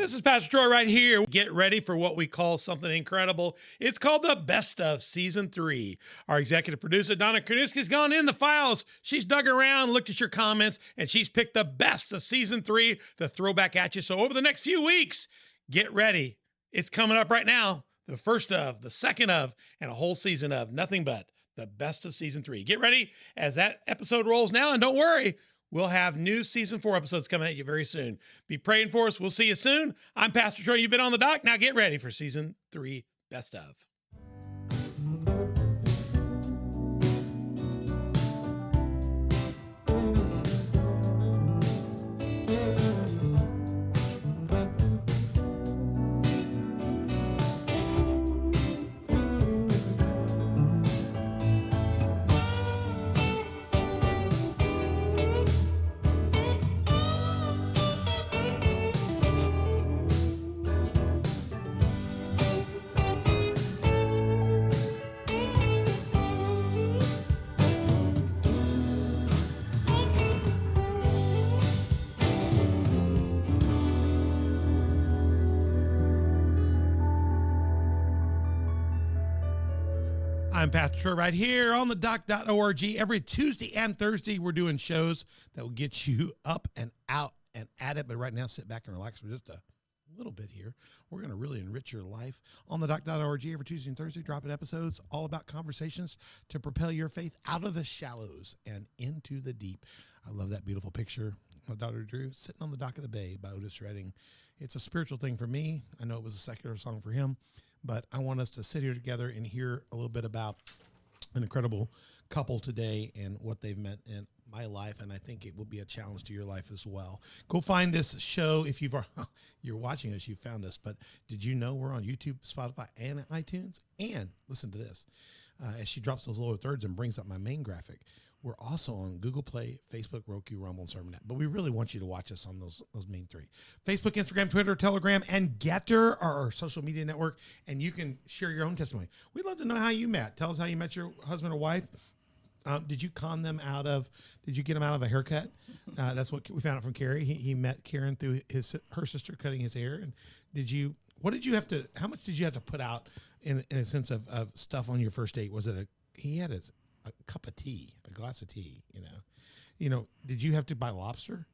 This is Pastor Troy right here. Get ready for what we call something incredible. It's called the Best of Season 3. Our executive producer, Donna Korniski's gone in the files. She's dug around, looked at your comments, and she's picked the best of Season 3 to throw back at you. So over the next few weeks, get ready. It's coming up right now. The first of, the second of, and a whole season of nothing but the best of Season 3. Get ready as that episode rolls now, and don't worry, we'll have new Season 4 episodes coming at you very soon. Be praying for us. We'll see you soon. I'm Pastor Troy. You've been on the dock. Now get ready for Season 3 Best of. I'm Pastor Troy right here on the doc.org. Every Tuesday and Thursday, we're doing shows that will get you up and out and at it. But right now, sit back and relax for just a little bit here. We're going to really enrich your life on the doc.org every Tuesday and Thursday, dropping episodes all about conversations to propel your faith out of the shallows and into the deep. I love that beautiful picture of Dr. Drew sitting on the dock of the bay by Otis Redding. It's a spiritual thing for me. I know it was a secular song for him, but I want us to sit here together and hear a little bit about an incredible couple today and what they've meant in my life, and I think it will be a challenge to your life as well. Go find this show if you're watching us, you found us, but did you know we're on YouTube, Spotify, and iTunes? And listen to this. As she drops those lower thirds and brings up my main graphic, we're also on Google Play, Facebook, Roku, Rumble, and Sermonet. But we really want you to watch us on those main three. Facebook, Instagram, Twitter, Telegram, and Getter are our social media network, and you can share your own testimony. We'd love to know how you met. Tell us how you met your husband or wife. Did you get them out of a haircut? That's what we found out from Carrie. He met Karen through her sister cutting his hair. And how much did you have to put out in a sense of stuff on your first date? Was it he had a cup of tea, a glass of tea, did you have to buy lobster?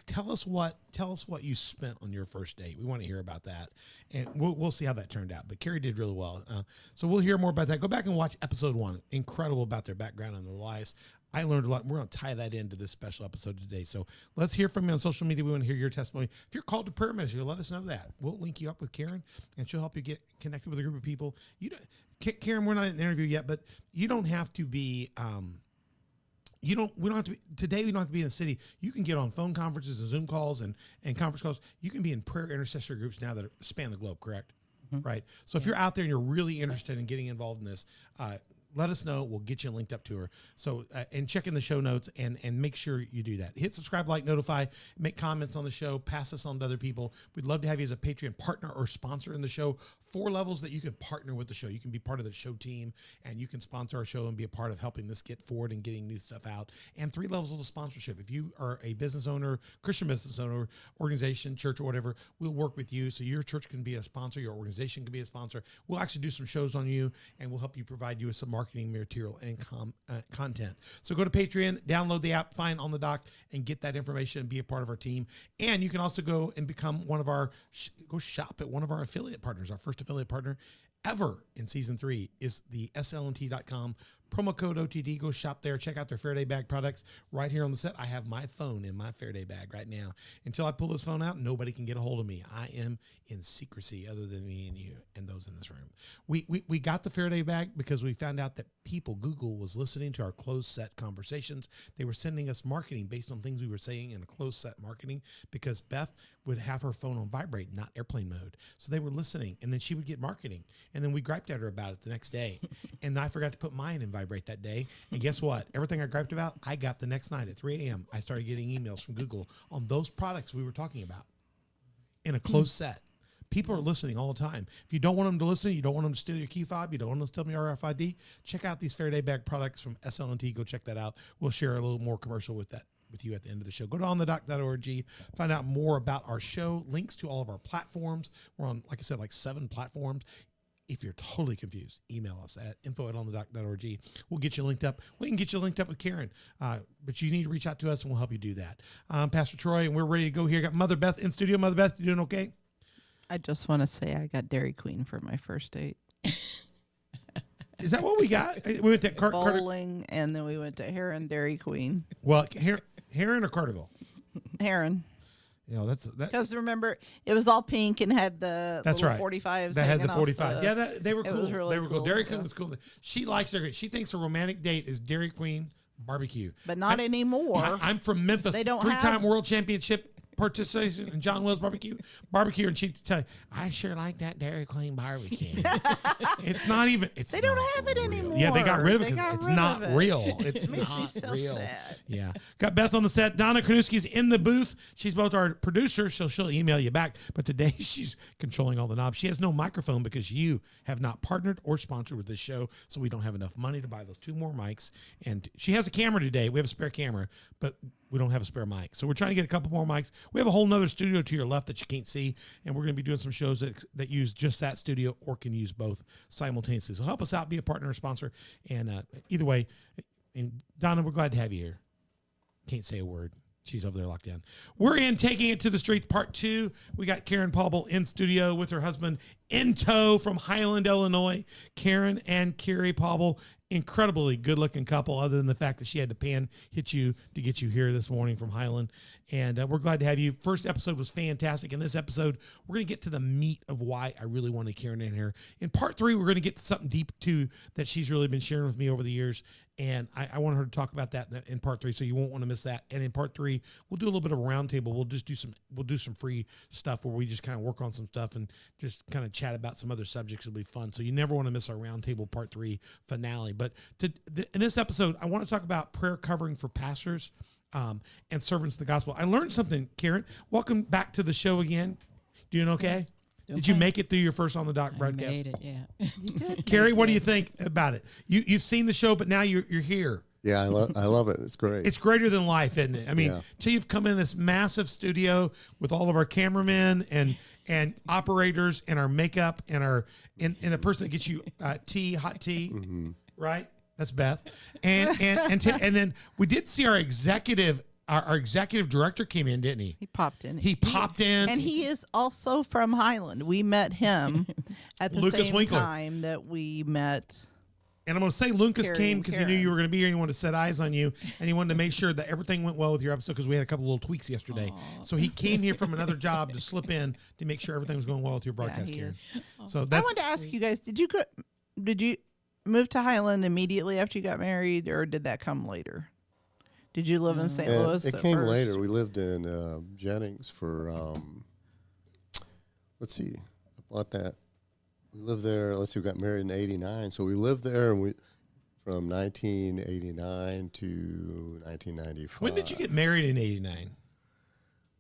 Tell us what you spent on your first date. We want to hear about that, and we'll see how that turned out. But Carrie did really well, so we'll hear more about that. Go back and watch episode 1. Incredible about their background and their lives. I learned a lot. We're going to tie that into this special episode today. So let's hear from you on social media. We want to hear your testimony. If you're called to prayer ministry, let us know that. We'll link you up with Karen, and she'll help you get connected with a group of people. Karen, we're not in the interview yet, but you don't have to be. We don't have to be, today we don't have to be in the city. You can get on phone conferences and Zoom calls and conference calls. You can be in prayer intercessory groups now that span the globe, correct? Mm-hmm. Right. So if you're out there and you're really interested in getting involved in this, let us know. We'll get you linked up to her. So, and check in the show notes and make sure you do that. Hit subscribe, like, notify, make comments on the show, pass this on to other people. We'd love to have you as a Patreon partner or sponsor in the show. 4 levels that you can partner with the show. You can be part of the show team, and you can sponsor our show and be a part of helping this get forward and getting new stuff out. And 3 levels of sponsorship. If you are a business owner, Christian business owner, organization, church, or whatever, we'll work with you so your church can be a sponsor, your organization can be a sponsor. We'll actually do some shows on you, and we'll help you provide you with some marketing material and content. So go to Patreon, download the app, find On the Dock, and get that information and be a part of our team. And you can also go and become go shop at one of our affiliate partners. Our first affiliate partner ever in season 3 is the slnt.com. Promo code OTD. Go shop there. Check out their Faraday bag products right here on the set. I have my phone in my Faraday bag right now. Until I pull this phone out, nobody can get a hold of me. I am in secrecy other than me and you and those in this room. We got the Faraday bag because we found out that Google was listening to our closed set conversations. They were sending us marketing based on things we were saying in a closed set marketing because Beth would have her phone on vibrate, not airplane mode. So they were listening, and then she would get marketing. And then we griped at her about it the next day. And I forgot to put mine in vibrate that day. And guess what? Everything I griped about, I got the next night at 3 a.m. I started getting emails from Google on those products we were talking about in a closed set. People are listening all the time. If you don't want them to listen, you don't want them to steal your key fob, you don't want them to steal your RFID, check out these Faraday bag products from SLNT. Go check that out. We'll share a little more commercial with that with you at the end of the show. Go to onthedoc.org, find out more about our show, links to all of our platforms. We're on, like I said, like 7 platforms. If you're totally confused, email us at info@onthedoc.org. We'll get you linked up. We can get you linked up with Karen, but you need to reach out to us, and we'll help you do that. Pastor Troy, and we're ready to go here. Got Mother Beth in studio. Mother Beth, you doing okay? I just want to say I got Dairy Queen for my first date. Is that what we got? We went to bowling, and then we went to Heron Dairy Queen. Well, Heron or Carterville? Heron. You know, because remember it was all pink and had the that's right 45s. That had the 45s. Yeah, they were cool. Was really they were cool. Dairy Queen yeah. was cool. She likes Dairy Queen. She thinks a romantic date is Dairy Queen barbecue, but not anymore. I'm from Memphis. They don't 3-time world championship participation in John Wells barbecue, and she'd tell you, I sure like that Dairy Queen barbecue. It's not even. They don't have it anymore. Yeah, they got rid of it because it's not real. It's it makes not me so real. Sad. Yeah, got Beth on the set. Donna Kranuski's in the booth. She's both our producer, so she'll email you back. But today she's controlling all the knobs. She has no microphone because you have not partnered or sponsored with this show, so we don't have enough money to buy those 2 more mics. And she has a camera today. We have a spare camera, but we don't have a spare mic. So we're trying to get a couple more mics. We have a whole nother studio to your left that you can't see, and we're going to be doing some shows that use just that studio or can use both simultaneously. So help us out, be a partner or sponsor. And either way, and Donna, we're glad to have you here. Can't say a word. She's over there locked down. We're in Taking It to the Streets Part 2. We got Karen Paubel in studio with her husband in tow from Highland, Illinois. Karen and Carrie Paubel, incredibly good-looking couple, other than the fact that she had to pan hit you to get you here this morning from Highland. And we're glad to have you. First episode was fantastic. In this episode, we're going to get to the meat of why I really wanted Karen in here. In Part 3, we're going to get to something deep, too, that she's really been sharing with me over the years. And I want her to talk about that in Part 3, so you won't want to miss that. And in Part 3, we'll do a little bit of a roundtable. We'll do some free stuff where we just kind of work on some stuff and just kind of chat about some other subjects. It'll be fun. So you never want to miss our roundtable Part 3 finale. But in this episode, I want to talk about prayer covering for pastors and servants of the gospel. I learned something, Karen. Welcome back to the show again. Doing okay? Did you make it through your first On the Doc broadcast? I made it, yeah. Carrie, what do you think about it? You've seen the show, but now you're here. Yeah, I love it. It's great. It's greater than life, isn't it? I mean, Yeah. till you've come in this massive studio with all of our cameramen and operators and our makeup and the person that gets you hot tea, right? That's Beth. And then we did see our executive director came in, didn't he? He popped in. He popped in. And he is also from Highland. We met him at the Lucas same Winkler. time that we met. And I'm going to say Lucas Carrie came and because he knew Karen. you were going to be here and he wanted to set eyes on you. And he wanted to make sure that everything went well with your episode because we had a couple little tweaks yesterday. So he came here from another job to slip in to make sure everything was going well with your broadcast, he Karen. is. So I that's wanted to ask you guys, did you move to Highland immediately after you got married, or did that come later? Did you live in St. Louis? It at came first? later. We lived in Jennings for, let's see, I bought that. We lived there, we got married in 89. So we lived there and from 1989 to 1995. when did you get married in 89?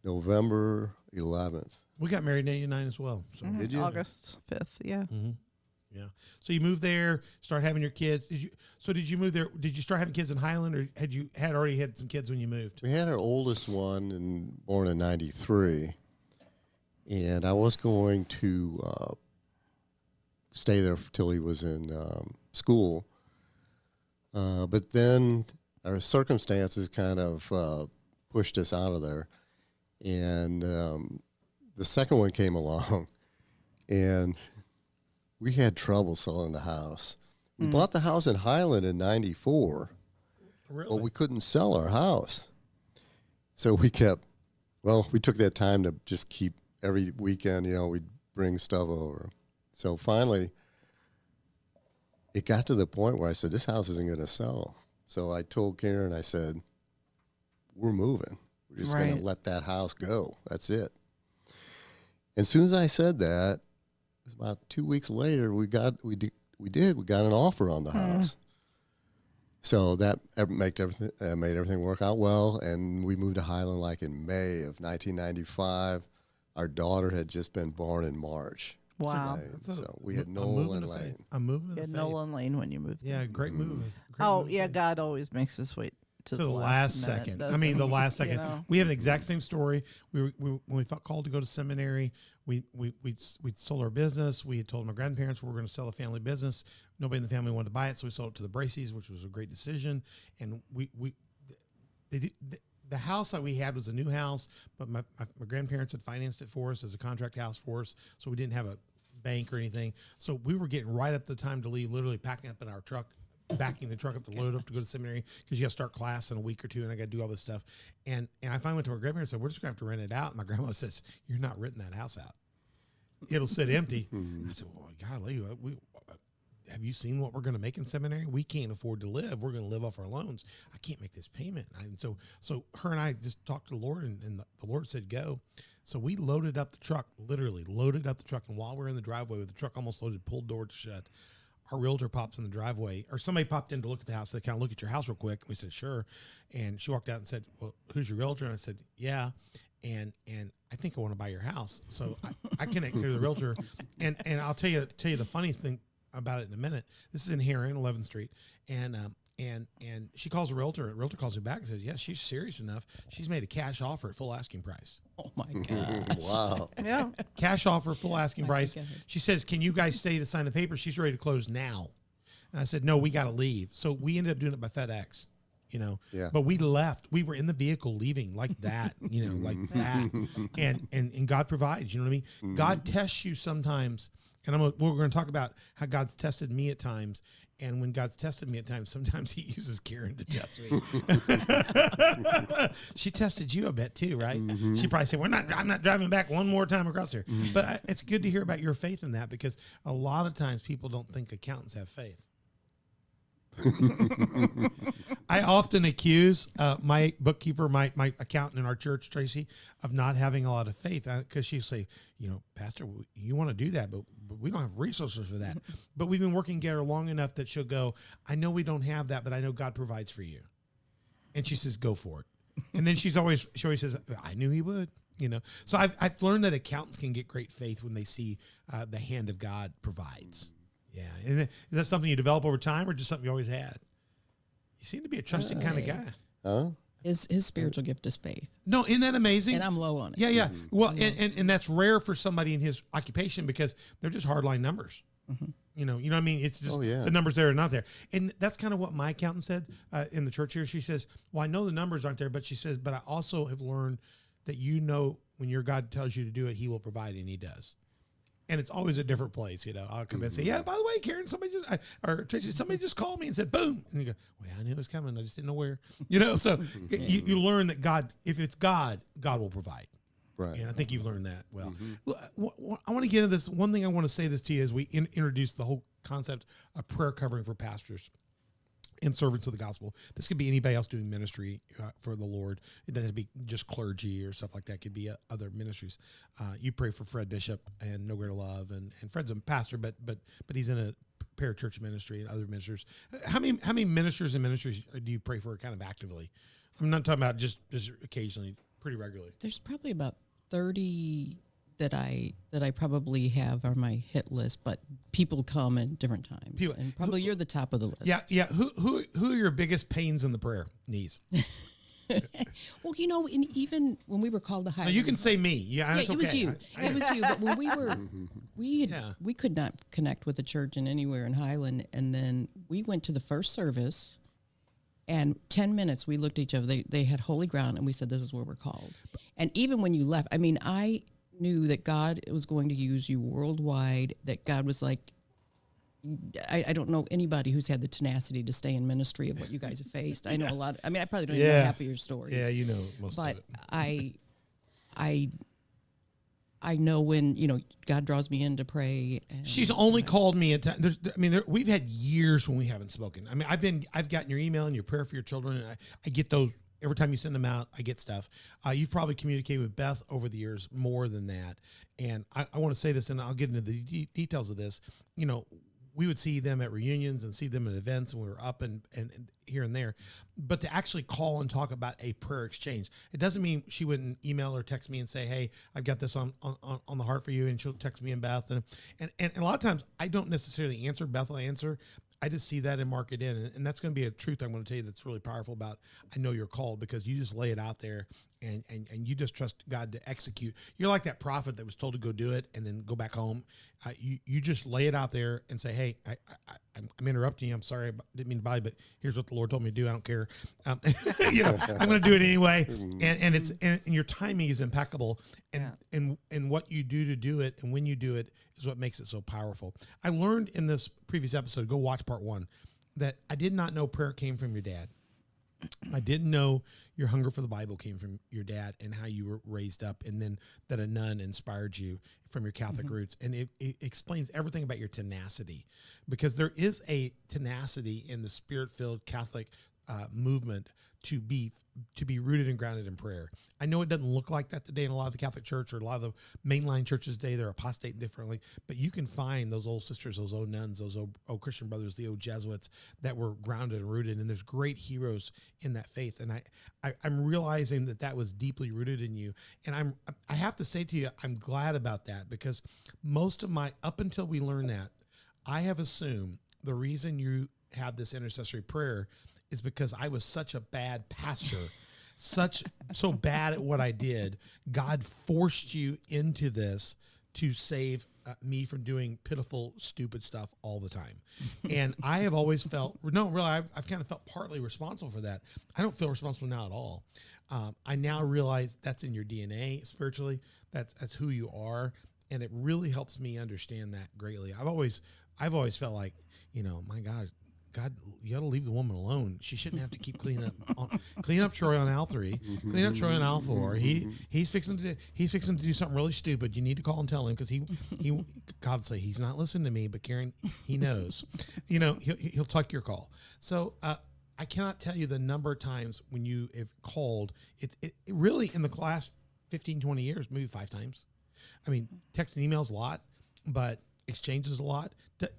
November 11th. We got married in 89 as well. So Did you? August 5th, yeah. yeah. So you moved there, start having your kids. Did you move there? Did you start having kids in Highland, or had you already had some kids when you moved? We had our oldest one born in 93. And I was going to stay there till he was in school. But then our circumstances kind of pushed us out of there. And the second one came along, and we had trouble selling the house. We bought the house in Highland in 94, Really? but we couldn't sell our house. So we took that time to just keep every weekend, we'd bring stuff over. So finally, it got to the point where I said, this house isn't going to sell. So I told Karen, I said, we're moving. We're just going Right. to let that house go. That's it. And as soon as I said that, it was about 2 weeks later, we got an offer on the house. So that made everything work out well. And we moved to Highland like in May of 1995. Our daughter had just been born in March. Wow. So we had I'm Nolan moving to Lane. faith. I'm moving You to had faith. Nolan Lane when you moved. Yeah, great move. Great Oh, move yeah, faith. God always makes his way to the last second. minute, I mean, the doesn't last he? second. You know? We have the exact same story. We when we felt called to go to seminary, we'd sold our business. We had told my grandparents we were going to sell the family business. Nobody in the family wanted to buy it, so we sold it to the Bracy's, which was a great decision. And the house that we had was a new house, but my grandparents had financed it for us as a contract house for us, so we didn't have a bank or anything. So we were getting right up the time to leave, literally packing up in our truck, backing the truck up to load up to go to seminary because you got to start class in a week or two, and I got to do all this stuff. And I finally went to my grandparents and said, we're just going to have to rent it out. And my grandma says, you're not renting that house out. It'll sit empty. I said, well, golly, have you seen what we're going to make in seminary? We can't afford to live. We're going to live off our loans. I can't make this payment. And so her and I just talked to the Lord, and the Lord said, go. So we loaded up the truck, literally loaded up the truck. And while we were in the driveway with the truck almost loaded, pulled door to shut, our realtor pops in the driveway, or somebody popped in to look at the house. They kind of look at your house real quick. We said, sure. And she walked out and said, well, who's your realtor? And I said, yeah. And I think I want to buy your house. So I connected to the realtor, and I'll tell you the funny thing about it in a minute. This is in Heron, 11th Street, and she calls the realtor. The realtor calls me back and says, "Yeah, she's serious enough. She's made a cash offer at full asking price." Oh my God! Wow. Yeah. Cash offer, full asking price. She says, "Can you guys stay to sign the paper?" She's ready to close now. And I said, "No, we got to leave." So we ended up doing it by FedEx. Yeah. But we left. We were in the vehicle leaving like that, like that. And God provides, you know what I mean? God tests you sometimes. And we're going to talk about how God's tested me at times. And when God's tested me at times, sometimes he uses Karen to test me. She tested you a bit too, right? She probably said, I'm not driving back one more time across here. But it's good to hear about your faith in that, because a lot of times people don't think accountants have faith. I often accuse my bookkeeper, my accountant in our church, Tracy, of not having a lot of faith, because she'll say, Pastor, you want to do that, but we don't have resources for that. But we've been working together long enough that she'll go, I know we don't have that, but I know God provides for you. And she says, go for it. And then she always says, I knew he would. So I've learned that accountants can get great faith when they see the hand of God provides. Yeah. And is that something you develop over time, or just something you always had? You seem to be a trusting kind of guy. Huh? His spiritual gift is faith. No, isn't that amazing? And I'm low on it. Yeah, yeah. Well, and that's rare for somebody in his occupation, because they're just hardline numbers. You know what I mean? It's just the numbers there are not there. And that's kind of what my accountant said in the church here. She says, well, I know the numbers aren't there, but she says, but I also have learned that when your God tells you to do it, he will provide, and he does. And it's always a different place, I'll come in and say, yeah, by the way, Karen, Tracy, somebody just called me and said, boom. And you go, well, I knew it was coming. I just didn't know where. So you learn that God, if it's God, God will provide. Right. And I think you've learned that well. I want to get into this. One thing I want to say this to you as we introduce the whole concept of prayer covering for pastors and servants of the gospel. This could be anybody else doing ministry for the Lord. It doesn't have to be just clergy or stuff like that. It could be other ministries. You pray for Fred Bishop and No Greater Love, and Fred's a pastor, but he's in a parachurch ministry and other ministers. How many ministers and ministries do you pray for kind of actively? I'm not talking about just occasionally, pretty regularly. There's probably about 30 that I probably have on my hit list, but people come at different times. And probably you're the top of the list. Yeah. Who are your biggest pains in the prayer needs? Well, and even when we were called to Highland, you can say me. Yeah, it was you. It was you. But when we could not connect with the church in anywhere in Highland, and then we went to the first service, and 10 minutes we looked at each other. They had holy ground, and we said, "This is where we're called." And even when you left, I knew that God was going to use you worldwide, that God was like, I don't know anybody who's had the tenacity to stay in ministry of what you guys have faced. I know a lot. I probably don't even know half of your stories. Yeah, you know most of it. But I know when, God draws me in to pray. And, she's only called me at times. We've had years when we haven't spoken. I've gotten your email and your prayer for your children, and I get those. Every time you send them out, I get stuff. You've probably communicated with Beth over the years more than that. And I want to say this, and I'll get into the details of this. We would see them at reunions and see them at events, and we were up and here and there. But to actually call and talk about a prayer exchange, it doesn't mean she wouldn't email or text me and say, hey, I've got this on the heart for you. And she'll text me and Beth. And a lot of times I don't necessarily answer. Beth will answer. I just see that and mark it in. And that's going to be a truth I'm going to tell you that's really powerful about I know you're called, because you just lay it out there and you just trust God to execute. You're like that prophet that was told to go do it and then go back home. You just lay it out there and say, hey, I'm interrupting you. I'm sorry. I didn't mean to bother you, but here's what the Lord told me to do. I don't care. I'm going to do it anyway. And your timing is impeccable. And what you do to do it and when you do it is what makes it so powerful. I learned in this previous episode, go watch part 1, that I did not know prayer came from your dad. I didn't know your hunger for the Bible came from your dad and how you were raised up, and then that a nun inspired you from your Catholic roots. And it explains everything about your tenacity, because there is a tenacity in the Spirit-filled Catholic movement to be rooted and grounded in prayer. I know it doesn't look like that today in a lot of the Catholic Church or a lot of the mainline churches today. They're apostate differently, but you can find those old sisters, those old nuns, those old Christian brothers, the old Jesuits that were grounded and rooted. And there's great heroes in that faith. And I'm realizing that was deeply rooted in you. And I have to say to you, I'm glad about that, because most of up until we learned that, I have assumed the reason you have this intercessory prayer is because I was such a bad pastor, so bad at what I did. God forced you into this to save me from doing pitiful, stupid stuff all the time. And I have always felt, I've kind of felt partly responsible for that. I don't feel responsible now at all. I now realize that's in your DNA spiritually. That's who you are. And it really helps me understand that greatly. I've always felt like, my God, you got to leave the woman alone. She shouldn't have to keep cleaning up Troy on aisle 3, clean up Troy on aisle 4. He's fixing to do something really stupid. You need to call and tell him, because God say he's not listening to me, but Karen, he knows. He'll tuck your call. So I cannot tell you the number of times when you have called. It really in the last 15, 20 years, maybe 5 times. I mean, text and emails a lot, but exchanges a lot.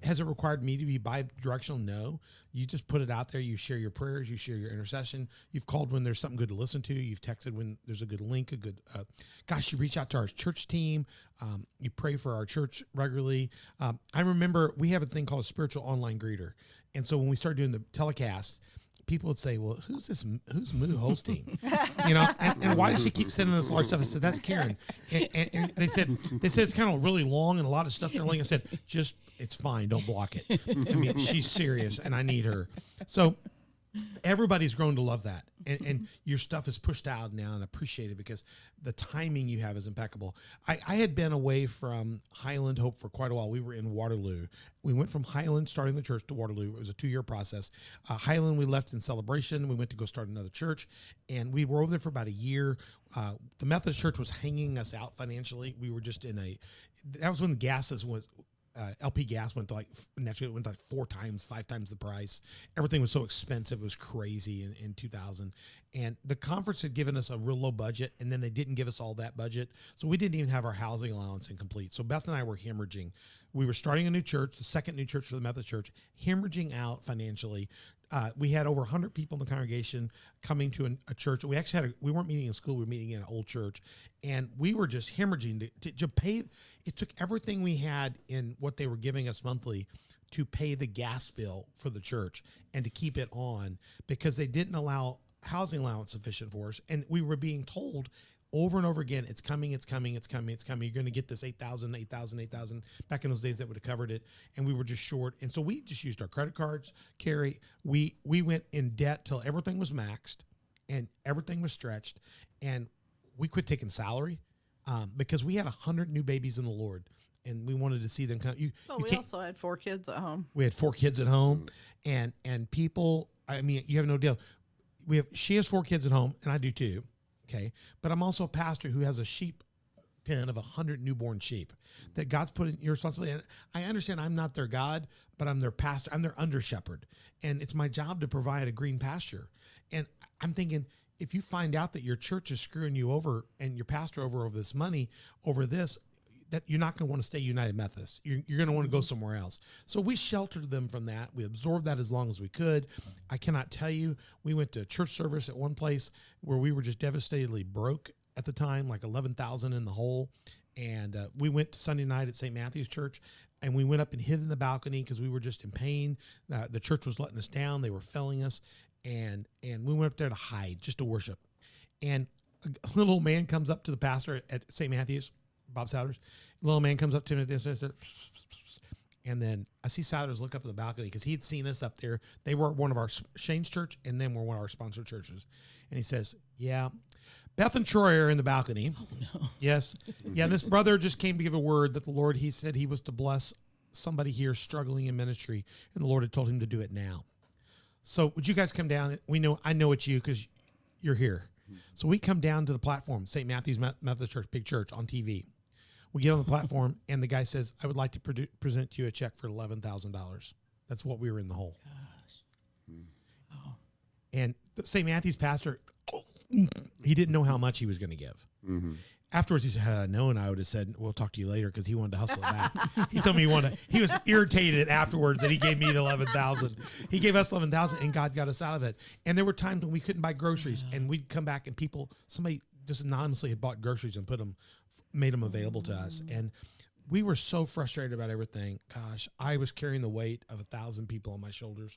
Has it required me to be bi-directional? No. You just put it out there. You share your prayers. You share your intercession. You've called when there's something good to listen to. You've texted when there's a good link, you reach out to our church team. You pray for our church regularly. I remember we have a thing called a spiritual online greeter. And so when we started doing the telecast, people would say, well, who's Moo Holstein? And why does she keep sending this large stuff? I said, that's Karen. And they said it's kind of really long and a lot of stuff they're linked. I said, it's fine. Don't block it. I mean, she's serious and I need her. So everybody's grown to love that. And your stuff is pushed out now and appreciated because the timing you have is impeccable. I had been away from Highland Hope for quite a while. We were in Waterloo. We went from Highland, starting the church, to Waterloo. It was a 2-year process. Highland, we left in celebration. We went to go start another church, and we were over there for about a year. The Methodist Church was hanging us out financially. We were just that was when the gases was, LP gas went to naturally it went to 4 times, 5 times the price. Everything was so expensive. It was crazy in 2000. And the conference had given us a real low budget, and then they didn't give us all that budget. So we didn't even have our housing allowance incomplete. So Beth and I were hemorrhaging. We were starting a new church, the second new church for the Methodist Church, hemorrhaging out financially. We had over 100 people in the congregation coming to a church. We actually we weren't meeting in school. We were meeting in an old church, and we were just hemorrhaging to pay. It took everything we had in what they were giving us monthly to pay the gas bill for the church and to keep it on, because they didn't allow housing allowance sufficient for us. And we were being told over and over again, it's coming, it's coming, it's coming, it's coming. You're going to get this 8,000. Back in those days, that would have covered it. And we were just short. And so we just used our credit cards, Carrie. We went in debt till everything was maxed and everything was stretched. And we quit taking salary because we had 100 new babies in the Lord. And we wanted to see them come. We also had 4 kids at home. We had 4 kids at home. And people, I mean, you have no deal. She has 4 kids at home, and I do too. Okay. But I'm also a pastor who has a sheep pen of 100 newborn sheep that God's put in your responsibility. And I understand I'm not their God, but I'm their pastor. I'm their under shepherd. And it's my job to provide a green pasture. And I'm thinking, if you find out that your church is screwing you over and your pastor over this money, over this, that you're not going to want to stay United Methodist. You're going to want to go somewhere else. So we sheltered them from that. We absorbed that as long as we could. I cannot tell you, we went to church service at one place where we were just devastatedly broke at the time, like 11,000 in the hole. And we went to Sunday night at St. Matthew's Church. and we went up and hid in the balcony because we were just in pain. The church was letting us down. They were failing us. And we went up there to hide, just to worship. And a little man comes up to the pastor at St. Matthew's, Bob Souders. A little man comes up to him and says, and then I see Souders look up at the balcony because he had seen us up there. They were one of our Shane's church, and then we're one of our sponsor churches. And he says, yeah, Beth and Troy are in the balcony. Oh, no. Yes. Yeah, this brother just came to give a word that the Lord, he said he was to bless somebody here struggling in ministry, and the Lord had told him to do it now. So would you guys come down? I know it's you because you're here. So we come down to the platform, St. Matthew's Methodist Church, big church on TV. We get on the platform, and the guy says, I would like to present you a check for $11,000. That's what we were in the hole. Gosh. Oh. And the St. Matthew's pastor, he didn't know how much he was going to give. Mm-hmm. Afterwards, he said, had I known, I would have said, we'll talk to you later, because he wanted to hustle it back. He told me he was irritated afterwards that he gave me the $11,000. He gave us $11,000, and God got us out of it. And there were times when we couldn't buy groceries, and we'd come back, and somebody just anonymously had bought groceries and made them available to us. And we were so frustrated about everything. Gosh, I was carrying the weight of 1,000 people on my shoulders,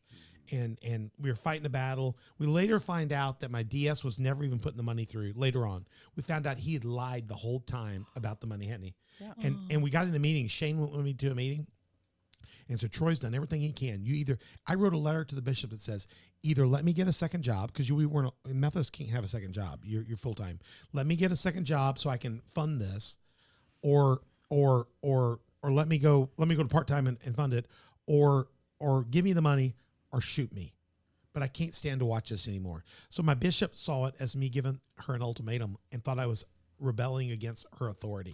and we were fighting a battle. We later find out that my DS was never even putting the money through. Later on, we found out he had lied the whole time about the money, hadn't he? Yeah. And we got in a meeting. Shane went with me to a meeting, and so Troy's done everything he can. I wrote a letter to the bishop that says, either let me get a second job, because Methodists can't have a second job. You're full time. Let me get a second job so I can fund this, or let me go to part time and fund it, or give me the money or shoot me. But I can't stand to watch this anymore. So my bishop saw it as me giving her an ultimatum and thought I was rebelling against her authority.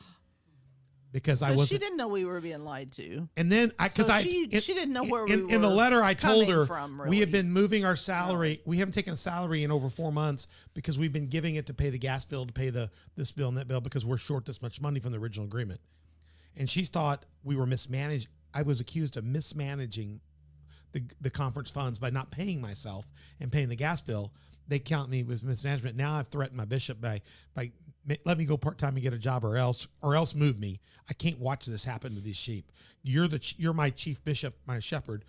Because I wasn't. She didn't know we were being lied to. And then she didn't know where we were. In the letter, I told her from, really. We have been moving our salary. No. We haven't taken a salary in over 4 months because we've been giving it to pay the gas bill, to pay this bill and that bill, because we're short this much money from the original agreement. And she thought we were mismanaged. I was accused of mismanaging the conference funds by not paying myself and paying the gas bill. They count me with mismanagement. Now I've threatened my bishop by let me go part-time and get a job, or else move me. I can't watch this happen to these sheep. You're my chief bishop, my shepherd.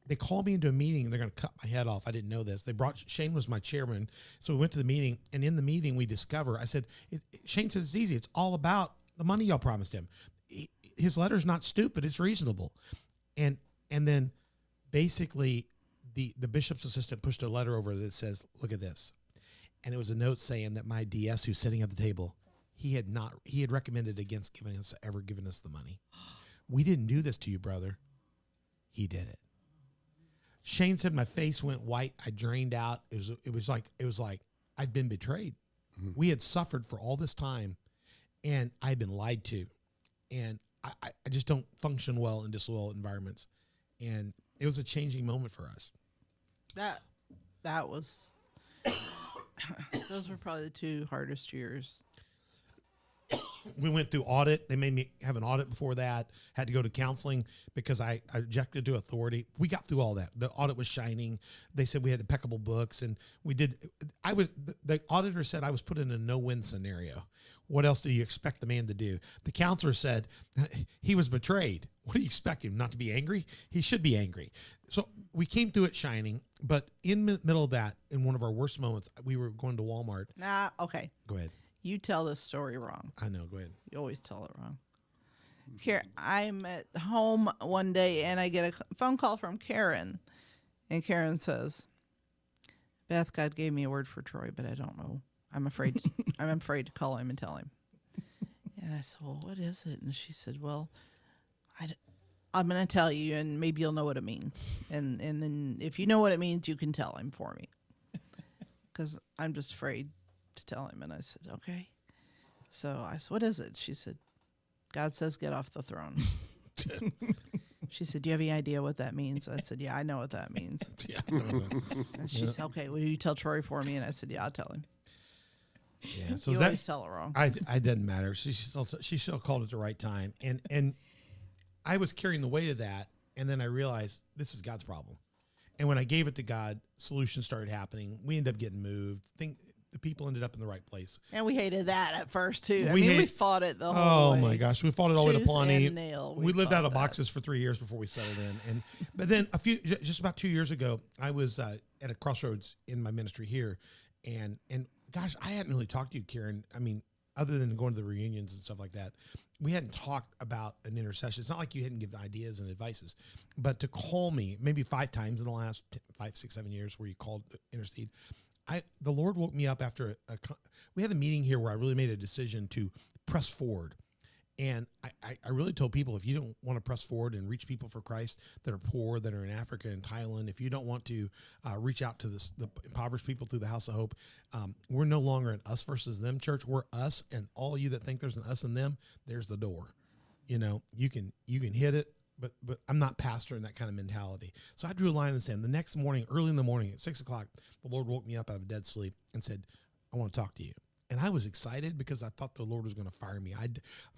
They called me into a meeting, and they're going to cut my head off. I didn't know this. Shane was my chairman. So we went to the meeting, and in the meeting we discover, I said, Shane says it's easy. It's all about the money y'all promised him. His letter's not stupid. It's reasonable. And then basically the bishop's assistant pushed a letter over that says, look at this. And it was a note saying that my DS, who's sitting at the table, he had recommended against giving us the money. We didn't do this to you, brother. He did it. Shane said my face went white. I drained out. It was like I'd been betrayed. Mm-hmm. We had suffered for all this time, and I'd been lied to. And I just don't function well in disloyal environments. And it was a changing moment for us. That was those were probably the 2 hardest years. We went through audit. They made me have an audit before that. Had to go to counseling because I objected to authority. We got through all that. The audit was shining. They said we had impeccable books, and we did. The auditor said I was put in a no-win scenario. What else do you expect the man to do? The counselor said he was betrayed. What do you expect him not to be angry? He should be angry. So we came through it shining, but in the middle of that, in one of our worst moments, we were going to Walmart. Okay. Go ahead. You tell this story wrong. I know. Go ahead. You always tell it wrong. I'm at home one day, and I get a phone call from Karen, and Karen says, Beth, God gave me a word for Troy, but I don't know. I'm afraid to call him and tell him. And I said, well, what is it? And she said, well, I'm going to tell you, and maybe you'll know what it means. And then if you know what it means, you can tell him for me. Because I'm just afraid to tell him. And I said, okay. So I said, what is it? She said, God says get off the throne. She said, do you have any idea what that means? I said, yeah, I know what that means. Yeah, I know that. And she said, okay, will you tell Troy for me? And I said, yeah, I'll tell him. Yeah, so you always tell it wrong. I didn't matter. She still called at the right time, and I was carrying the weight of that, and then I realized this is God's problem. And when I gave it to God, solutions started happening. We ended up getting moved. The the people ended up in the right place. And we hated that at first too. We we fought it the Oh whole way. my gosh, we fought it all the way to Tooth Pawnee. and nail, We lived out of fought that. boxes for 3 years before we settled in. But then just about 2 years ago, I was at a crossroads in my ministry here, and gosh, I hadn't really talked to you, Karen. I mean, other than going to the reunions and stuff like that, we hadn't talked about an intercession. It's not like you hadn't given ideas and advices, but to call me maybe 5 times in the last 5, 6, 7 years where you called intercede. The Lord woke me up after we had a meeting here where I really made a decision to press forward. And I really told people, if you don't want to press forward and reach people for Christ that are poor, that are in Africa and Thailand, if you don't want to reach out to the impoverished people through the House of Hope, we're no longer an us versus them church. We're us, and all of you that think there's an us and them, there's the door. You know, you can hit it, but I'm not pastor in that kind of mentality. So I drew a line in the sand. The next morning, early in the morning at 6 o'clock, the Lord woke me up out of a dead sleep and said, I want to talk to you. And I was excited because I thought the Lord was going to fire me.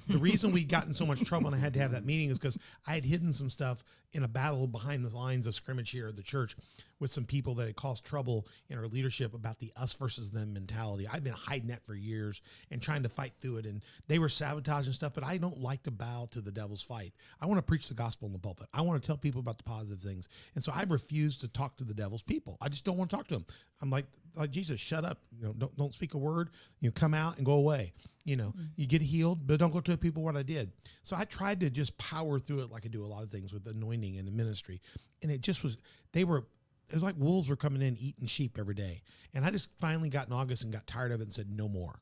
The reason we got in so much trouble and I had to have that meeting is because I had hidden some stuff in a battle behind the lines of scrimmage here at the church with some people that had caused trouble in our leadership about the us versus them mentality. I've been hiding that for years and trying to fight through it. And they were sabotaging stuff, but I don't like to bow to the devil's fight. I want to preach the gospel in the pulpit. I want to tell people about the positive things. And so I refuse to talk to the devil's people. I just don't want to talk to them. I'm like Jesus, shut up. You know, don't speak a word. You come out and go away. You know, you get healed, but don't go tell people what I did. So I tried to just power through it like I do a lot of things with anointing and the ministry. And it just was, it was like wolves were coming in eating sheep every day. And I just finally got in August and got tired of it and said, no more.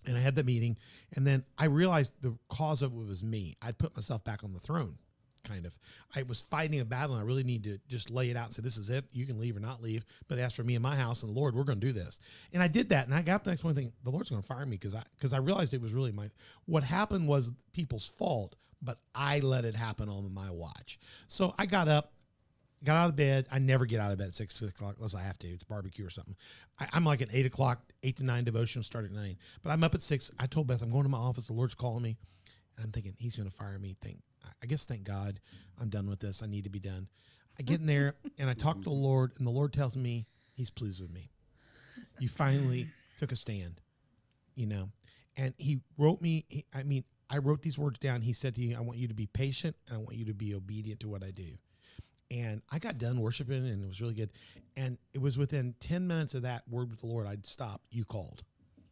And I had the meeting. And then I realized the cause of it was me. I'd put myself back on the throne, kind of. I was fighting a battle, and I really need to just lay it out and say, this is it. You can leave or not leave. But as for me and my house and the Lord, we're going to do this. And I did that. And I got the next one thing, the Lord's going to fire me because I realized it was really what happened was people's fault, but I let it happen on my watch. So I got up. Got out of bed. I never get out of bed at 6 o'clock unless I have to. It's barbecue or something. I'm like at 8 o'clock, 8 to 9 devotion, start at 9. But I'm up at 6. I told Beth, I'm going to my office. The Lord's calling me. And I'm thinking, he's going to fire me. Thank God I'm done with this. I need to be done. I get in there and I talk to the Lord, and the Lord tells me he's pleased with me. You finally took a stand, you know. And he wrote me, I wrote these words down. He said to you, I want you to be patient, and I want you to be obedient to what I do. And I got done worshiping, and it was really good. And it was within 10 minutes of that word with the Lord, I'd stop. You called.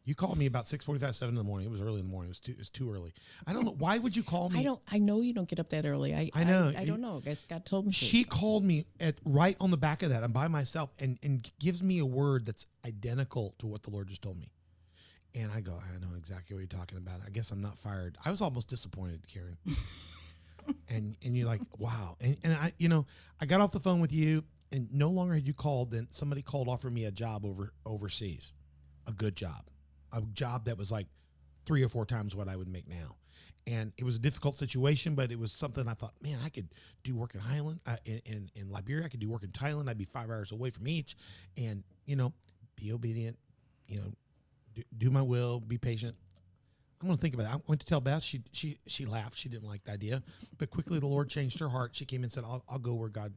You called me about 6:45, 7 in the morning. It was early in the morning. It was too early. I don't know. Why would you call me? I know you don't get up that early. I know. I don't know. Guys, God told me to. She called me right on the back of that. I'm by myself and gives me a word that's identical to what the Lord just told me. And I go, I know exactly what you're talking about. I guess I'm not fired. I was almost disappointed, Karen. And you're like, wow. And I got off the phone with you, and no longer had you called, then somebody called, offered me a job overseas, a good job, a job that was like 3 or 4 times what I would make now. And it was a difficult situation, but it was something I thought, man, I could do work in Highland, in Liberia. I could do work in Thailand. I'd be 5 hours away from each, and, be obedient, do my will, be patient. I'm going to think about it. I went to tell Beth. She laughed. She didn't like the idea, but quickly the Lord changed her heart. She came and said, I'll go where God,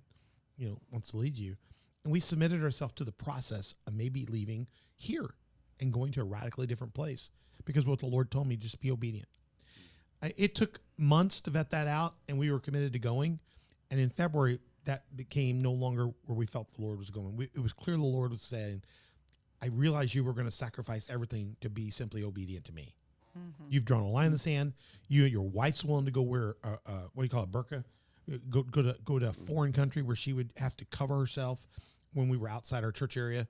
wants to lead you. And we submitted ourselves to the process of maybe leaving here and going to a radically different place, because what the Lord told me, just be obedient. It took months to vet that out, and we were committed to going. And in February, that became no longer where we felt the Lord was going. It was clear the Lord was saying, I realized you were going to sacrifice everything to be simply obedient to me. Mm-hmm. You've drawn a line in the sand. Your wife's willing to go wear what do you call it, burqa? Go to a foreign country where she would have to cover herself when we were outside our church area.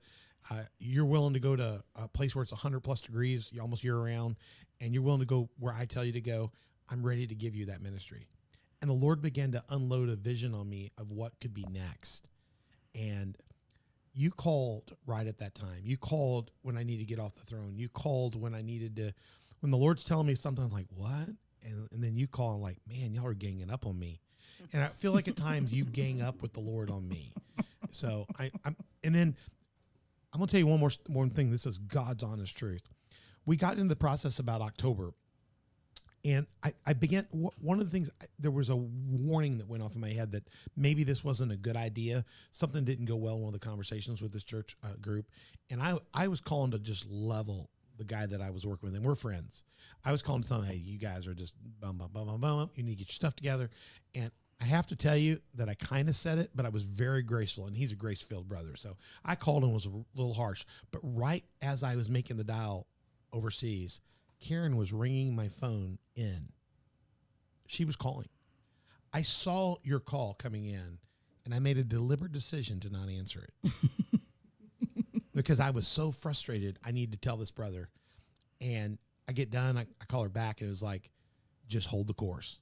You're willing to go to a place where it's 100+ degrees, almost year round, and you're willing to go where I tell you to go. I'm ready to give you that ministry. And the Lord began to unload a vision on me of what could be next. And you called right at that time. You called when I needed to get off the throne. You called when I needed to. When the Lord's telling me something, I'm like, what? And then you call and like, man, y'all are ganging up on me. And I feel like at times you gang up with the Lord on me. So I'm going to tell you one thing. This is God's honest truth. We got into the process about October, And I began, one of the things, there was a warning that went off in my head that maybe this wasn't a good idea. Something didn't go well in one of the conversations with this church group. And I was calling to just level the guy that I was working with, and we're friends. I was calling to tell him, hey, you guys are just bum, bum, bum, bum, bum. You need to get your stuff together. And I have to tell you that I kind of said it, but I was very graceful, and he's a grace-filled brother. So I called and was a little harsh. But right as I was making the dial overseas, Karen was ringing my phone in. She was calling. I saw your call coming in, and I made a deliberate decision to not answer it because I was so frustrated. I need to tell this brother. And I get done. I call her back, and it was like, just hold the course.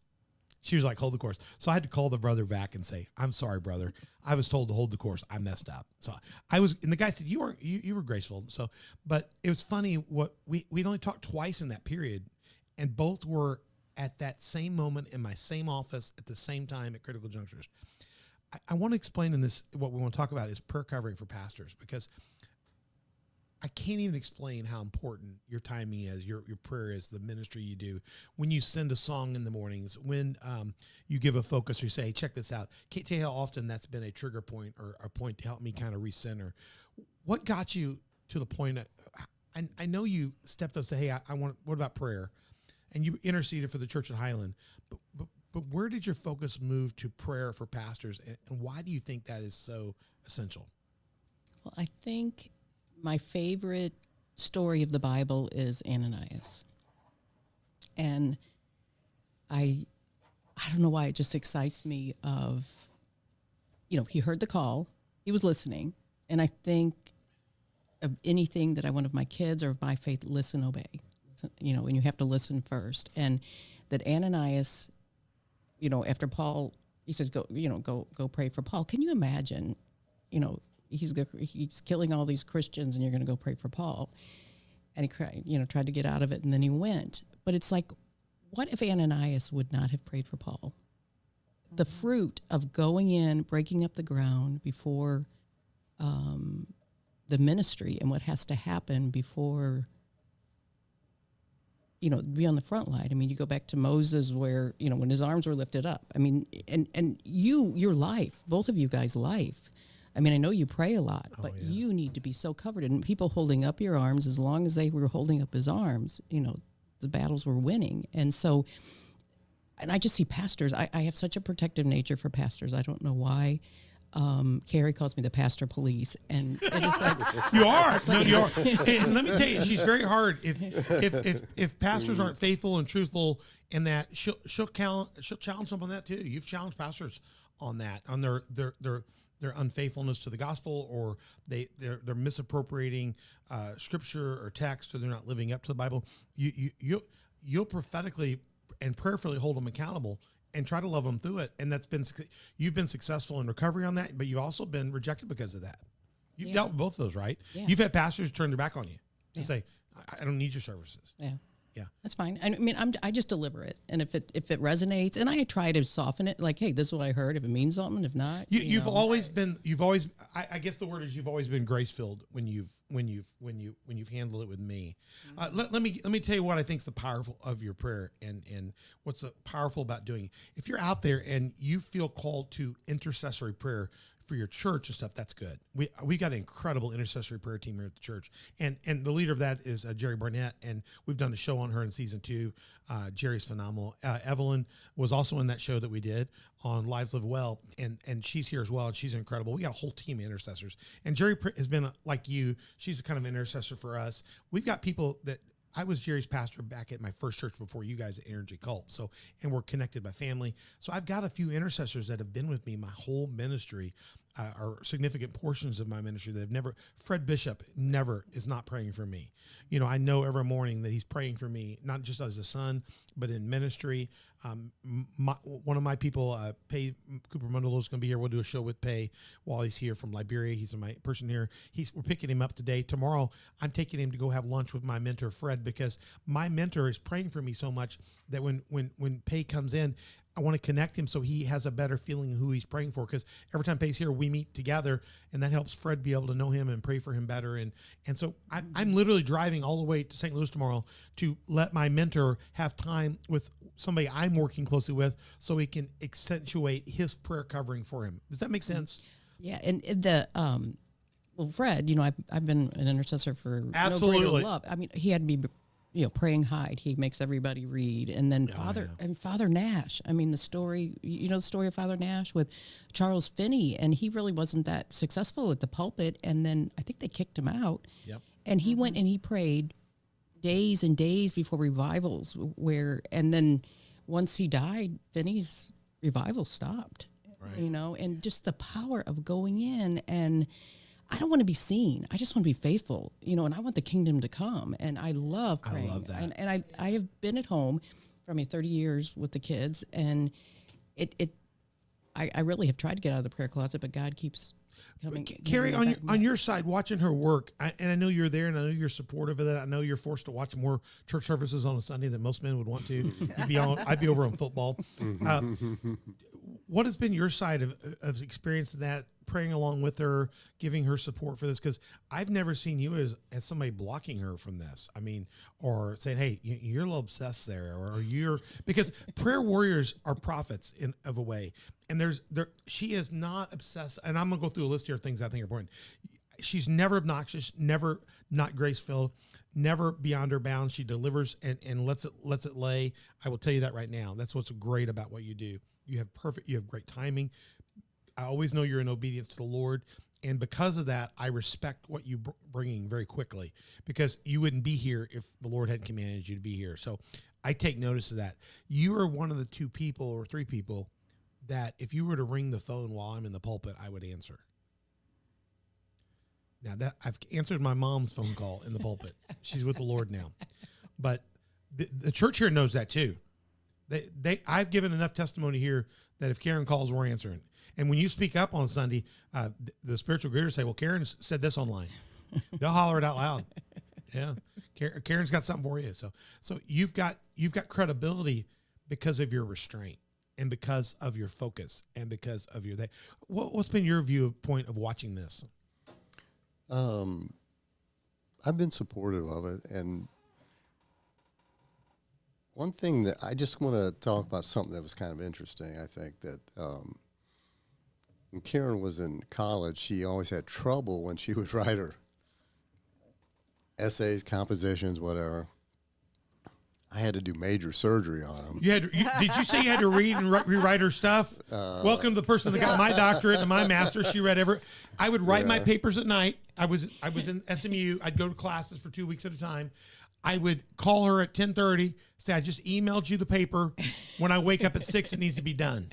She was like, hold the course. So I had to call the brother back and say, I'm sorry, brother. I was told to hold the course. I messed up. So I was, and the guy said, you were graceful. So, but it was funny what we'd only talked twice in that period, and both were at that same moment in my same office at the same time at critical junctures. I want to explain in this, what we want to talk about is prayer covering for pastors, because I can't even explain how important your timing is, your prayer is, the ministry you do. When you send a song in the mornings, when you give a focus or you say, hey, check this out. Can't tell you how often that's been a trigger point or a point to help me kind of recenter. What got you to the point? I know you stepped up and said, hey, I want, what about prayer? And you interceded for the church at Highland. But where did your focus move to prayer for pastors? And why do you think that is so essential? Well, I think my favorite story of the Bible is Ananias. And I don't know why it just excites me of, he heard the call, he was listening. And I think of anything that I want of my kids or of my faith, listen, obey, and you have to listen first. And that Ananias, after Paul, he says, go pray for Paul. Can you imagine, he's killing all these Christians and you're going to go pray for Paul. And he cried, tried to get out of it, and then he went. But it's like, what if Ananias would not have prayed for Paul? The fruit of going in, breaking up the ground before the ministry and what has to happen before, be on the front line. I mean, you go back to Moses where, when his arms were lifted up. I mean, and your life, both of you guys' life, I mean, I know you pray a lot, but you need to be so covered. And people holding up your arms, as long as they were holding up his arms, the battles were winning. And so, and I just see pastors. I have such a protective nature for pastors. I don't know why. Carrie calls me the pastor police, and it's like you are. No, you are. And let me tell you, she's very hard. If pastors aren't faithful and truthful in that, she'll challenge them on that too. You've challenged pastors on that, on their unfaithfulness to the gospel, or they're misappropriating scripture or text, or they're not living up to the Bible. You'll prophetically and prayerfully hold them accountable and try to love them through it. And you've been successful in recovery on that, but you've also been rejected because of that. You've dealt with both of those, right? Yeah. You've had pastors turn their back on you and say, I don't need your services. Yeah. Yeah. That's fine. I mean, I just deliver it. And if it resonates, and I try to soften it, like, hey, this is what I heard. If it means something, if not, you've always, I guess the word is you've always been grace-filled when you've handled it with me. Let me tell you what I think is the powerful of your prayer and what's powerful about doing it. If you're out there and you feel called to intercessory prayer for your church and stuff, that's good. We got an incredible intercessory prayer team here at the church, and the leader of that is Jerry Barnett, and we've done a show on her in season 2. Jerry's phenomenal. Evelyn was also in that show that we did on Lives Live Well, and she's here as well, and she's incredible. We got a whole team of intercessors, and Jerry has been like you. She's a kind of intercessor for us. We've got people that. I was Jerry's pastor back at my first church before you guys at Energy Cult. So, and we're connected by family. So I've got a few intercessors that have been with me my whole ministry, or significant portions of my ministry that have never, Fred Bishop never is not praying for me. I know every morning that he's praying for me, not just as a son, but in ministry. One of my people, Pay Cooper Mundolo, is going to be here. We'll do a show with Pay while he's here from Liberia. He's my person here. We're picking him up today. Tomorrow, I'm taking him to go have lunch with my mentor, Fred, because my mentor is praying for me so much that when Pay comes in, I want to connect him so he has a better feeling of who he's praying for. Because every time Pay's here, we meet together, and that helps Fred be able to know him and pray for him better. And so I'm literally driving all the way to St. Louis tomorrow to let my mentor have time with somebody I'm working closely with so he can accentuate his prayer covering for him. Does that make sense? Yeah, and well, Fred, I've been an intercessor for Absolutely. No Greater Love. I mean, he had to be, praying hide. He makes everybody read, and then Father Nash. I mean, the story, the story of Father Nash with Charles Finney, and he really wasn't that successful at the pulpit, and then I think they kicked him out. Yep. And he went and he prayed days and days before revivals, and then once he died, Finney's revival stopped. Right. And just the power of going in, and I don't want to be seen. I just want to be faithful, and I want the kingdom to come. And I love praying. I love that. And I have been at home for 30 years with the kids, and I really have tried to get out of the prayer closet, but God keeps coming. Carrie, on your side, watching her work, and I know you're there, and I know you're supportive of that. I know you're forced to watch more church services on a Sunday than most men would want to. I'd be over on football. What has been your side of experiencing that, praying along with her, giving her support for this? Because I've never seen you as somebody blocking her from this. I mean, or saying, hey, you're a little obsessed there, or because prayer warriors are prophets of a way. And she is not obsessed. And I'm going to go through a list here of things I think are important. She's never obnoxious, never not grace-filled, never beyond her bounds. She delivers and lets it lay. I will tell you that right now. That's what's great about what you do. You have great timing. I always know you're in obedience to the Lord. And because of that, I respect what you bringing very quickly, because you wouldn't be here if the Lord hadn't commanded you to be here. So I take notice of that. You are one of the 2 people or 3 people that if you were to ring the phone while I'm in the pulpit, I would answer. Now that I've answered my mom's phone call in the pulpit. She's with the Lord now. But the church here knows that too. I've given enough testimony here that if Karen calls, we're answering. And when you speak up on Sunday, the spiritual greeters say, well, Karen said this online. They'll holler it out loud. Yeah. Karen's got something for you. So you've got credibility because of your restraint and because of your focus and because of your, what's been your point of watching this? I've been supportive of it. And one thing that I just want to talk about, something that was kind of interesting, I think, that when Karen was in college, she always had trouble when she would write her essays, compositions, whatever. I had to do major surgery on them. Did you say you had to read and rewrite her stuff? Welcome to the person that got my doctorate and my master's. She read I would write my papers at night. I was in SMU. I'd go to classes for 2 weeks at a time. I would call her at 10:30, say, I just emailed you the paper. When I wake up at 6, it needs to be done.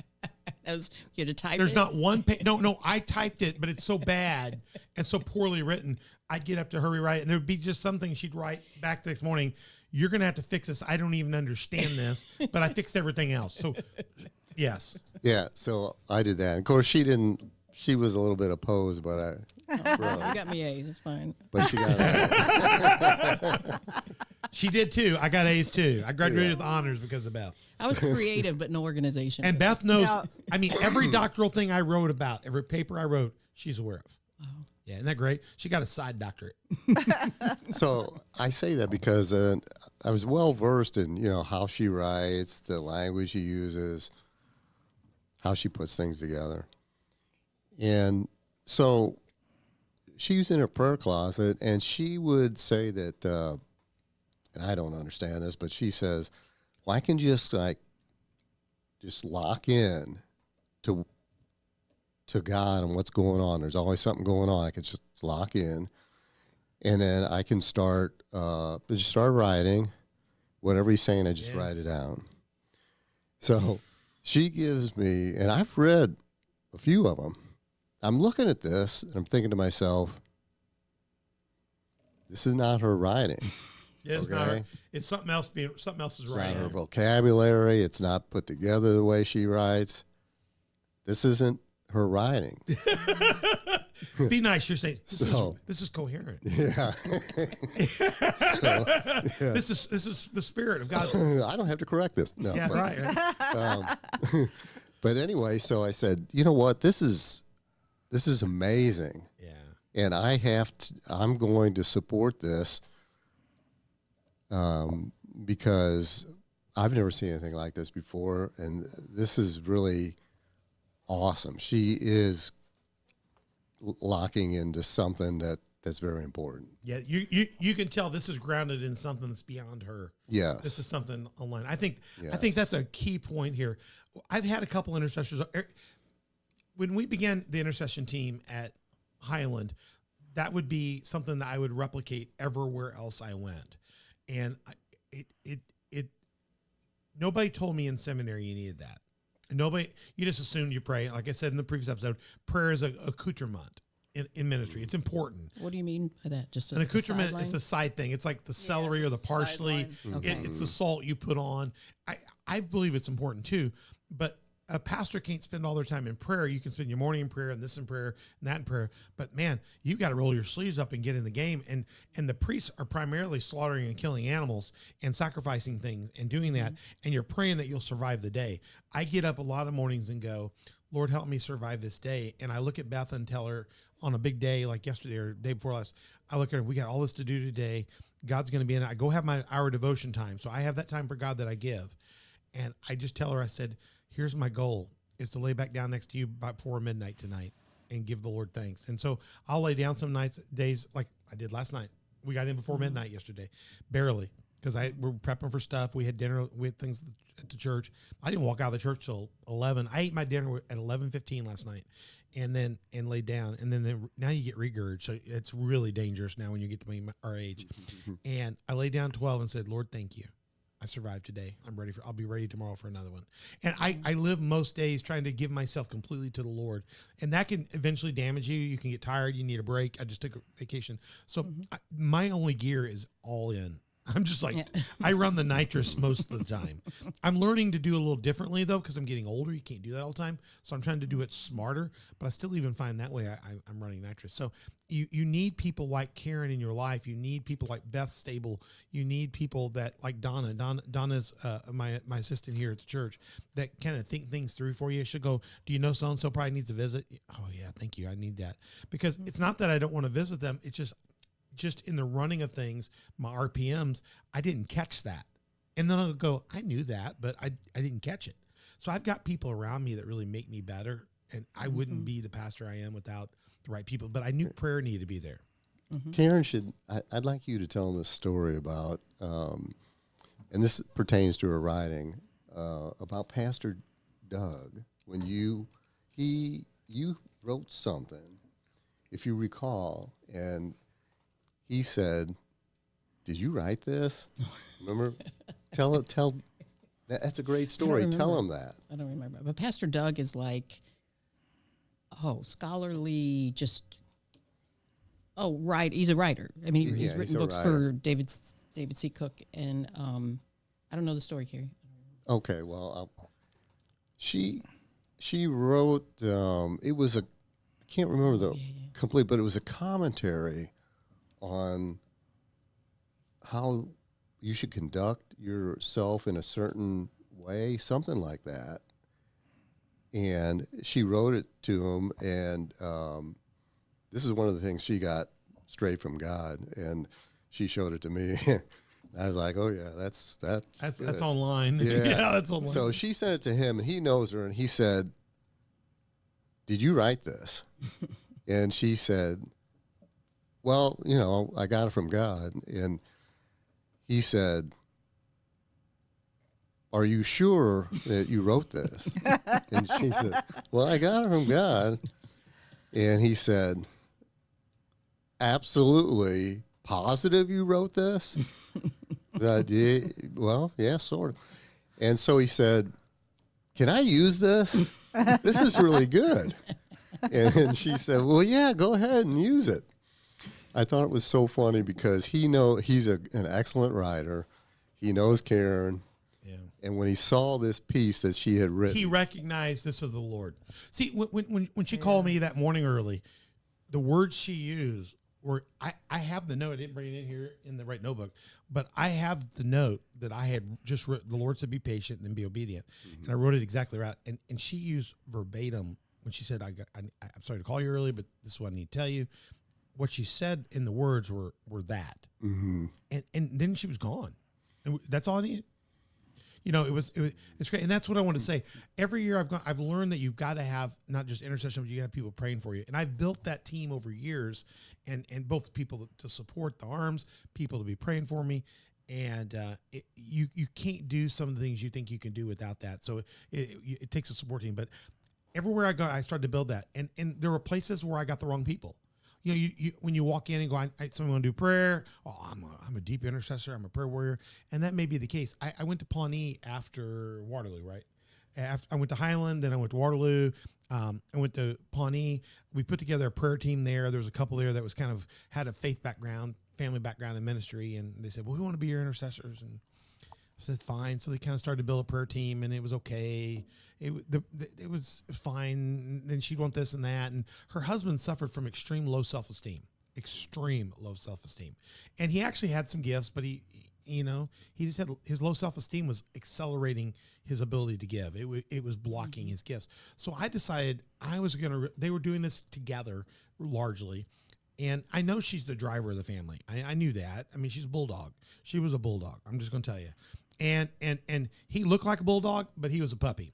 You had to type There's it? not one page. No, I typed it, but it's so bad and so poorly written. I'd get up to her, rewrite it, and there would be just something she'd write back the next morning. You're going to have to fix this. I don't even understand this, but I fixed everything else. So, yes. Yeah, so I did that. Of course, she was a little bit opposed, but You got me A's. It's fine. but she got it. She did too. I got A's too. I graduated with honors because of Beth. I was creative, but no organization. And Beth knows, every doctoral thing I wrote about, every paper I wrote, she's aware of. Wow. Yeah, isn't that great? She got a side doctorate. So I say that because I was well versed in, how she writes, the language she uses, how she puts things together. And so she's in her prayer closet, and she would say that, and I don't understand this, but she says, well, I can just lock in to God and what's going on. There's always something going on. I can just lock in, and then I can start writing. Whatever he's saying, I just write it down. So she gives me, and I've read a few of them. I'm looking at this, and I'm thinking to myself, this is not her writing. It's not. It's something else. Something else is It's right. not her vocabulary. It's not put together the way she writes. This isn't her writing. Be nice. You're saying this is coherent. Yeah. This is the spirit of God. I don't have to correct this. No. Yeah, right. But anyway, so I said, you know what? This is amazing. Yeah. And I'm going to support this because I've never seen anything like this before, and this is really awesome. She is locking into something that's very important. Yeah, you can tell this is grounded in something that's beyond her. Yes. This is something online. I think Yes. that's a key point here. I've had a couple intercessors. When we began the intercession team at Highland, that would be something that I would replicate everywhere else I went. And nobody told me in seminary you needed that. Nobody, you just assumed you pray. Like I said in the previous episode, prayer is an accoutrement in ministry. It's important. What do you mean by that? Just An accoutrement is a side thing. It's like the celery or the parsley. Okay. It's the salt you put on. I believe it's important too, but a pastor can't spend all their time in prayer. You can spend your morning in prayer and this in prayer and that in prayer. But man, you've got to roll your sleeves up and get in the game. And the priests are primarily slaughtering and killing animals and sacrificing things and doing that. And you're praying that you'll survive the day. I get up a lot of mornings and go, Lord, help me survive this day. And I look at Beth and tell her on a big day like yesterday or day before last, I look at her, we got all this to do today. God's going to be in it. I go have my hour devotion time. So I have that time for God that I give. And I just tell her, I said, here's my goal is to lay back down next to you before midnight tonight and give the Lord thanks. And so I'll lay down some days like I did last night. We got in before midnight yesterday, barely, because we're prepping for stuff. We had dinner, we had things at the church. I didn't walk out of the church till 11. I ate my dinner at 11:15 last night and laid down. And then now you get regurg. So it's really dangerous now when you get to be our age. And I laid down 12 and said, Lord, thank you. I survived today. I'll be ready tomorrow for another one. And I live most days trying to give myself completely to the Lord. And that can eventually damage you. You can get tired. You need a break. I just took a vacation. So my only gear is all in. I'm just like, I run the nitrous most of the time. I'm learning to do a little differently though, because I'm getting older. You can't do that all the time. So I'm trying to do it smarter, but I still even find that way I'm running nitrous. So you need people like Karen in your life. You need people like Beth Stable. You need people that like Donna. Donna's my assistant here at the church that kind of think things through for you. She'll go, do you know so-and-so probably needs a visit? Oh yeah, thank you. I need that. Because it's not that I don't want to visit them. It's just in the running of things, my RPMs, I didn't catch that. And then I'll go, I knew that, but I didn't catch it. So I've got people around me that really make me better. And I wouldn't be the pastor I am without the right people. But I knew prayer needed to be there. Karen, I'd like you to tell them a story about, and this pertains to her writing, about Pastor Doug. When you wrote something, if you recall, and he said, "Did you write this?" Remember? Tell. That's a great story. Tell him that. I don't remember. But Pastor Doug is like, scholarly, right. He's a writer. I mean, he's written books for David C. Cook, and I don't know the story, Carrie. Okay, well, she wrote. It was I can't remember the complete, but it was a commentary on how you should conduct yourself in a certain way, something like that. And she wrote it to him, and this is one of the things she got straight from God, and she showed it to me. I was like, oh yeah, that's online. Yeah. That's online. So she sent it to him, and he knows her, and he said, "Did you write this?" And she said, "Well, I got it from God." And he said, "Are you sure that you wrote this?" And she said, "Well, I got it from God." And he said, "Absolutely positive you wrote this?" Well, yeah, sort of. And so he said, "Can I use this? This is really good." And she said, "Well, yeah, go ahead and use it." I thought it was so funny because he's an excellent writer. He knows Karen. Yeah. And when he saw this piece that she had written, he recognized this as the Lord. See, when she called me that morning early, the words she used were, I have the note. I didn't bring it in here in the right notebook, but I have the note that I had just written. The Lord said, be patient and be obedient. And I wrote it exactly right. And she used verbatim when she said, I'm sorry to call you early, but this is what I need to tell you. What she said in the words were that. And then she was gone. And that's all I needed. You know, it's great. And that's what I want to say. Every year I've learned that you've got to have not just intercession, but you got to have people praying for you. And I've built that team over years, and both people to support the arms, people to be praying for me. And you can't do some of the things you think you can do without that. So it takes a support team. But everywhere I go, I started to build that. And there were places where I got the wrong people. You know, you when you walk in and go, someone want to do prayer. Oh, I'm a deep intercessor. I'm a prayer warrior, and that may be the case. I went to Pawnee after Waterloo, right? I went to Highland, then I went to Waterloo. I went to Pawnee. We put together a prayer team there. There was a couple there that was kind of had a faith background, family background in ministry, and they said, "Well, we want to be your intercessors." And I said, "Fine." So they kind of started to build a prayer team, and it was okay. It was fine. Then she'd want this and that. And her husband suffered from extreme low self-esteem, And he actually had some gifts, but he just had his low self-esteem was accelerating his ability to give. It was blocking his gifts. So I decided they were doing this together largely. And I know she's the driver of the family. I knew that. I mean, she's a bulldog. She was a bulldog. I'm just going to tell you. And he looked like a bulldog, but he was a puppy.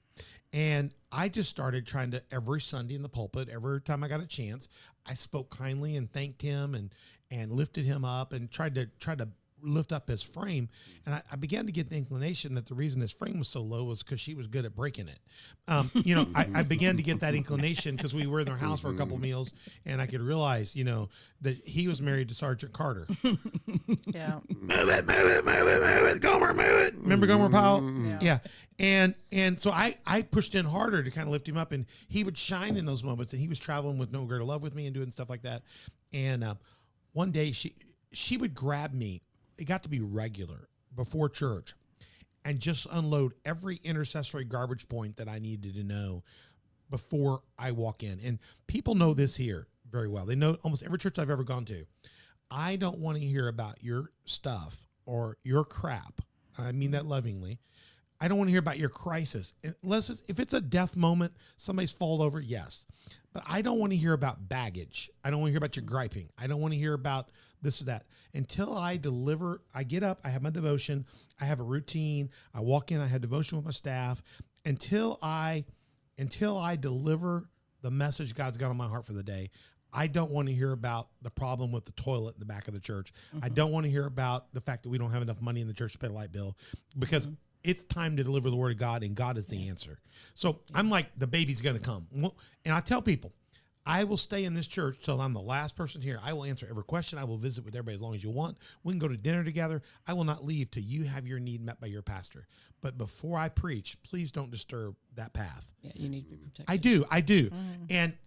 And I just started trying to, every Sunday in the pulpit, every time I got a chance, I spoke kindly and thanked him and lifted him up and tried to lift up his frame. And I began to get the inclination that the reason his frame was so low was because she was good at breaking it. I began to get that inclination because we were in their house for a couple meals, and I could realize, that he was married to Sergeant Carter. Yeah. Move it, Gomer, move it. Remember Gomer Powell? Yeah. And so I pushed in harder to kind of lift him up, and he would shine in those moments. And he was traveling with No Greater Love with me and doing stuff like that. And one day she would grab me. It got to be regular before church and just unload every intercessory garbage point that I needed to know before I walk in. And people know this here very well. They know almost every church I've ever gone to. I don't want to hear about your stuff or your crap. I mean that lovingly. I don't want to hear about your crisis. Unless if it's a death moment, somebody's fallen over, yes. But I don't want to hear about baggage. I don't want to hear about your griping. I don't want to hear about this or that. Until I deliver, I get up, I have my devotion, I have a routine, I walk in, I have devotion with my staff. Until I deliver the message God's got on my heart for the day, I don't want to hear about the problem with the toilet in the back of the church. I don't want to hear about the fact that we don't have enough money in the church to pay the light bill, because it's time to deliver the word of God, and God is the answer. So I'm like, the baby's going to come. And I tell people, I will stay in this church till I'm the last person here. I will answer every question. I will visit with everybody as long as you want. We can go to dinner together. I will not leave till you have your need met by your pastor. But before I preach, please don't disturb that path. Yeah, you need to be protected. I do.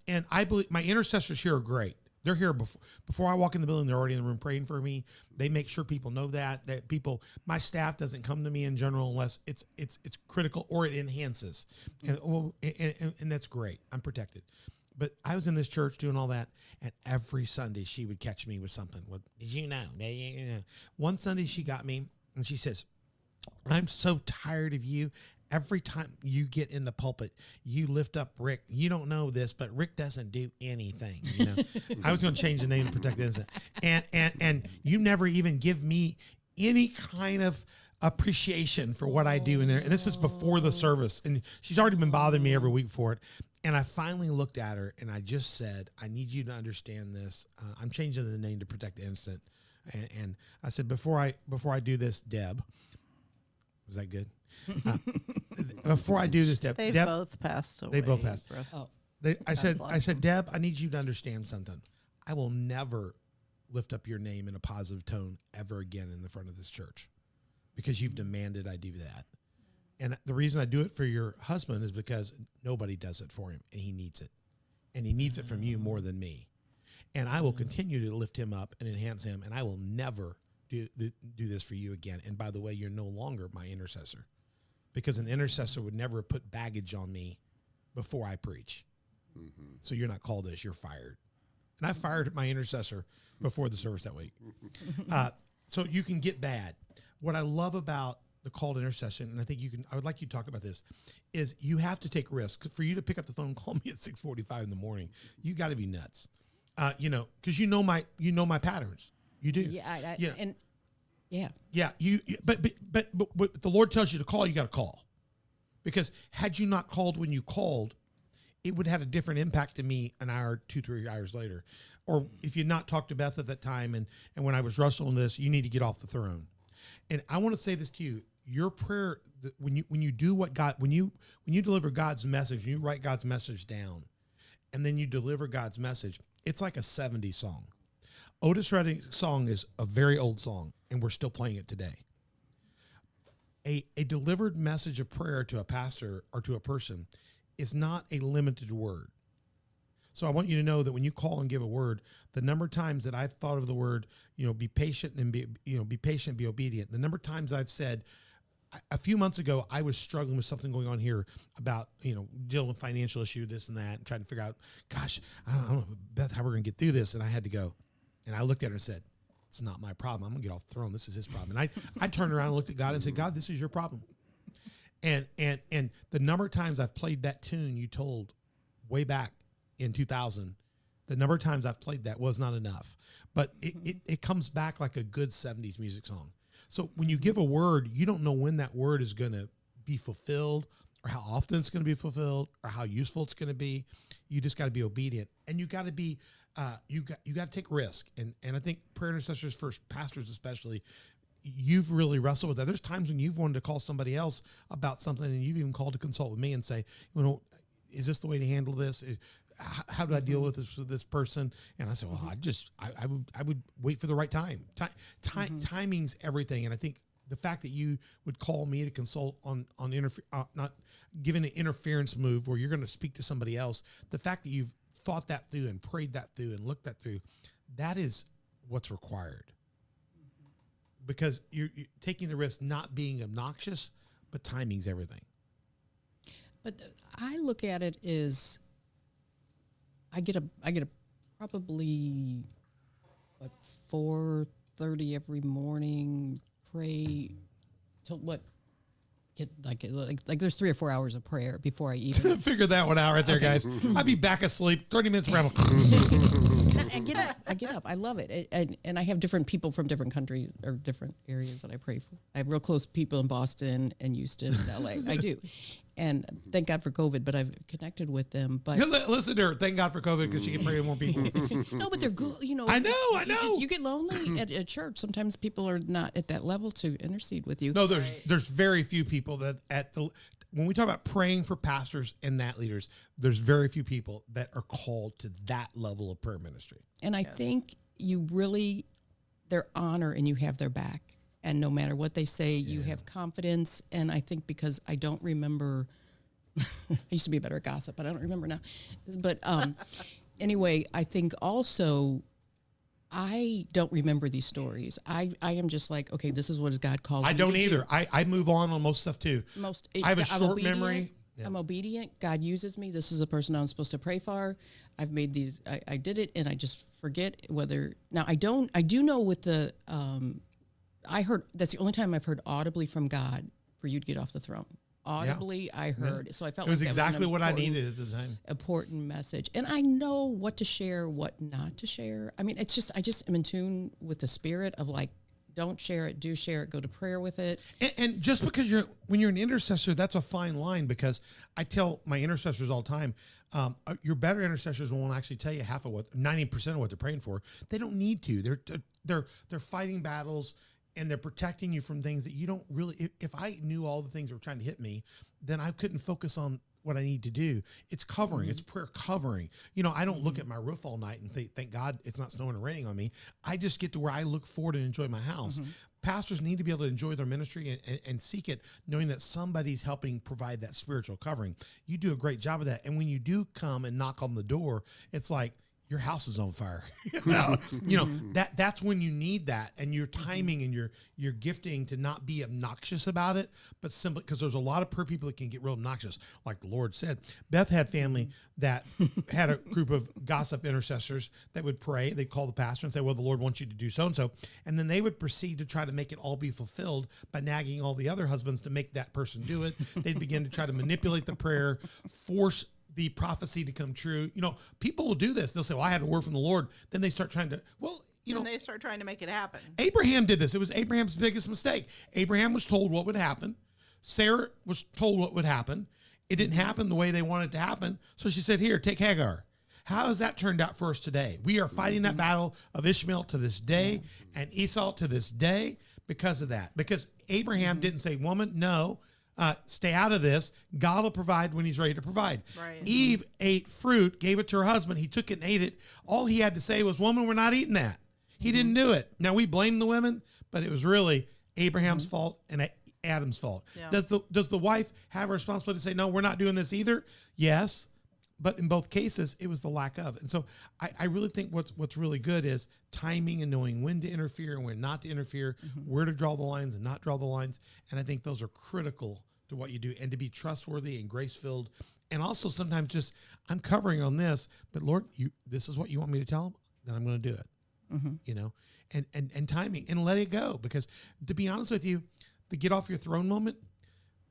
And I believe my intercessors here are great. They're here before I walk in the building. They're already in the room praying for me. They make sure people know that my staff doesn't come to me in general unless it's critical or it enhances. And that's great. I'm protected. But I was in this church doing all that, and every Sunday she would catch me with something. Well, did you know? One Sunday she got me, and she says, "I'm so tired of you. Every time you get in the pulpit, you lift up Rick. You don't know this, but Rick doesn't do anything." I was going to change the name to protect the innocent, and you never even give me any kind of appreciation for what I do in there. And this is before the service, and she's already been bothering me every week for it. And I finally looked at her and I just said, "I need you to understand this. I'm changing the name to protect the innocent." And I said, before I do this, Deb, was that good? Before I do this, Deb, They both passed away. They both passed. Oh. I said, Deb, I need you to understand something. I will never lift up your name in a positive tone ever again in the front of this church, because you've demanded I do that. And the reason I do it for your husband is because nobody does it for him, and he needs it. And he needs it from you more than me. And I will continue to lift him up and enhance him, and I will never do this for you again. And by the way, you're no longer my intercessor, because an intercessor would never put baggage on me before I preach. So you're not called this, you're fired. And I fired my intercessor before the service that week. So you can get bad. What I love about the call to intercession, and I would like you to talk about this, is you have to take risks. For you to pick up the phone and call me at 6:45 in the morning, you got to be nuts. Because you know my patterns. You do. Yeah. But the Lord tells you to call, you got to call. Because had you not called when you called, it would have had a different impact to me an hour, 2-3 hours later. Or if you'd not talked to Beth at that time, and when I was wrestling this, you need to get off the throne. And I want to say this to you: your prayer, when you do what God, when you deliver God's message, you write God's message down, and then you deliver God's message. It's like a 70s song. Otis Redding's song is a very old song, and we're still playing it today. A delivered message of prayer to a pastor or to a person is not a limited word. So I want you to know that when you call and give a word, the number of times that I've thought of the word, be patient and be patient, be obedient. The number of times I've said, a few months ago, I was struggling with something going on here about, dealing with financial issue, this and that, and trying to figure out, gosh, I don't know, Beth, how we're going to get through this. And I had to go. And I looked at her and said, it's not my problem. I'm going to get off the throne. This is his problem. And I turned around and looked at God and said, God, this is your problem. And the number of times I've played that tune you told way back in 2000, the number of times I've played that was not enough. But it comes back like a good 70s music song. So when you give a word, you don't know when that word is going to be fulfilled or how often it's going to be fulfilled or how useful it's going to be. You just got to be obedient, and you got to be you got to take risk. And I think prayer intercessors, first pastors especially, you've really wrestled with that. There's times when you've wanted to call somebody else about something, and you've even called to consult with me and say, is this the way to handle this? How do I deal with this person? And I said, well, I would wait for the right time. Timing's everything. And I think the fact that you would call me to consult on not giving an interference move where you're going to speak to somebody else, the fact that you've thought that through and prayed that through and looked that through, that is what's required. Because you're taking the risk not being obnoxious, but timing's everything. But I look at it as I get a probably 4:30 every morning, pray till like there's 3 or 4 hours of prayer before I even figure that one out right there, guys. I'd be back asleep 30 minutes around. I get up. I love it. And I have different people from different countries or different areas that I pray for. I have real close people in Boston and Houston and LA. I do. And thank God for COVID, but I've connected with them. But listen to her. Thank God for COVID because she can pray to more people. No, but they're good. I know. You get lonely at church. Sometimes people are not at that level to intercede with you. No, there's very few people that when we talk about praying for pastors and that leaders, there's very few people that are called to that level of prayer ministry. And I think you really, their honor and you have their back. And no matter what they say, you have confidence. And I think because I don't remember, I used to be better at gossip, but I don't remember now. But anyway, I think also I don't remember these stories. I am just like, okay, this is what God called me. I don't either. I move on most stuff too. I have a short memory. Yeah. I'm obedient. God uses me. This is the person I'm supposed to pray for. I've made these. I did it, and I just forget whether. Now I do know with the. I heard that's the only time I've heard audibly from God for you to get off the throne. Audibly, I heard. So I felt it was like exactly what I needed at the time. Important message, and I know what to share, what not to share. I mean, it's just I just am in tune with the spirit of like, don't share it, do share it, go to prayer with it. And just because when you're an intercessor, that's a fine line, because I tell my intercessors all the time, your better intercessors won't actually tell you 90% of what they're praying for. They don't need to. They're fighting battles. And they're protecting you from things that you don't really, if I knew all the things that were trying to hit me, then I couldn't focus on what I need to do. It's covering, it's prayer covering. I don't look at my roof all night and thank God it's not snowing or raining on me. I just get to where I look forward and enjoy my house. Pastors need to be able to enjoy their ministry and seek it, knowing that somebody's helping provide that spiritual covering. You do a great job of that. And when you do come and knock on the door, it's like, your house is on fire. That's when you need that, and your timing and your gifting to not be obnoxious about it, but simply because there's a lot of people that can get real obnoxious. Like the Lord said, Beth had family that had a group of gossip intercessors that would pray. They'd call the pastor and say, well, the Lord wants you to do so-and-so. And then they would proceed to try to make it all be fulfilled by nagging all the other husbands to make that person do it. They'd begin to try to manipulate the prayer, force the prophecy to come true. People will do this. They'll say, well, I had a word from the Lord. Then they start trying to, and they start trying to make it happen. Abraham did this. It was Abraham's biggest mistake. Abraham was told what would happen. Sarah was told what would happen. It didn't happen the way they wanted it to happen. So she said, here, take Hagar. How has that turned out for us today? We are fighting that battle of Ishmael to this day and Esau to this day because of that. Because Abraham didn't say, woman, no, stay out of this. God will provide when he's ready to provide. Right. Eve ate fruit, gave it to her husband. He took it and ate it. All he had to say was, woman, we're not eating that. He didn't do it. Now, we blame the women, but it was really Abraham's fault and Adam's fault. Yeah. Does the wife have a responsibility to say, no, we're not doing this either? Yes. But in both cases, it was the lack of. And so I really think what's really good is timing and knowing when to interfere and when not to interfere, where to draw the lines and not draw the lines. And I think those are critical to what you do, and to be trustworthy and grace-filled. And also sometimes just, I'm covering on this, but Lord, this is what you want me to tell them, then I'm going to do it. And timing, and let it go. Because to be honest with you, the get off your throne moment,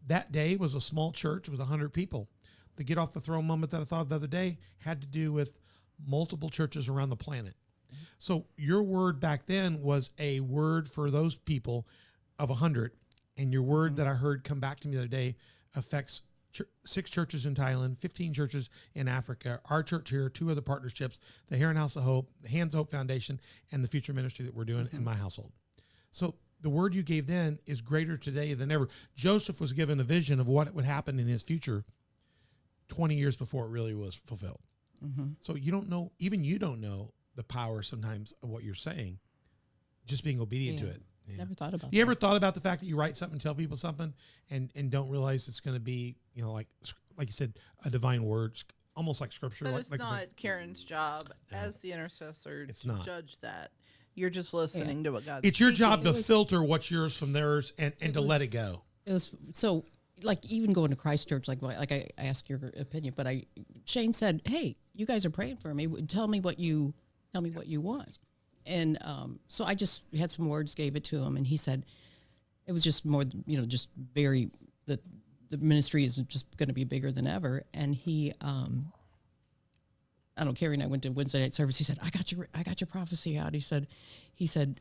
that day was a small church with 100 people. The get off the throne moment that I thought of the other day had to do with multiple churches around the planet. So your word back then was a word for those people of 100. And your word that I heard come back to me the other day affects 6 churches in Thailand, 15 churches in Africa, our church here, 2 other partnerships, the Heron House of Hope, the Hands of Hope Foundation, and the future ministry that we're doing in my household. So the word you gave then is greater today than ever. Joseph was given a vision of what would happen in his future 20 years before it really was fulfilled. So you don't know, even you don't know the power sometimes of what you're saying, just being obedient to it. Yeah. Never thought about You ever thought about the fact that you write something, tell people something, and don't realize it's going to be, like you said, a divine word, almost like scripture. But it's not Karen's job as the intercessor it's to not. judge that. You're just listening to what God's It's your speaking. job to filter what's yours from theirs and to let it go. It was so, like, even going to Christchurch, like I asked your opinion, but Shane said, hey, you guys are praying for me. Tell me what you want. And so I just had some words, gave it to him, and he said it was just more, just very, the ministry is just going to be bigger than ever. And he, Carrie and I went to Wednesday night service. He said, I got your prophecy out. He said,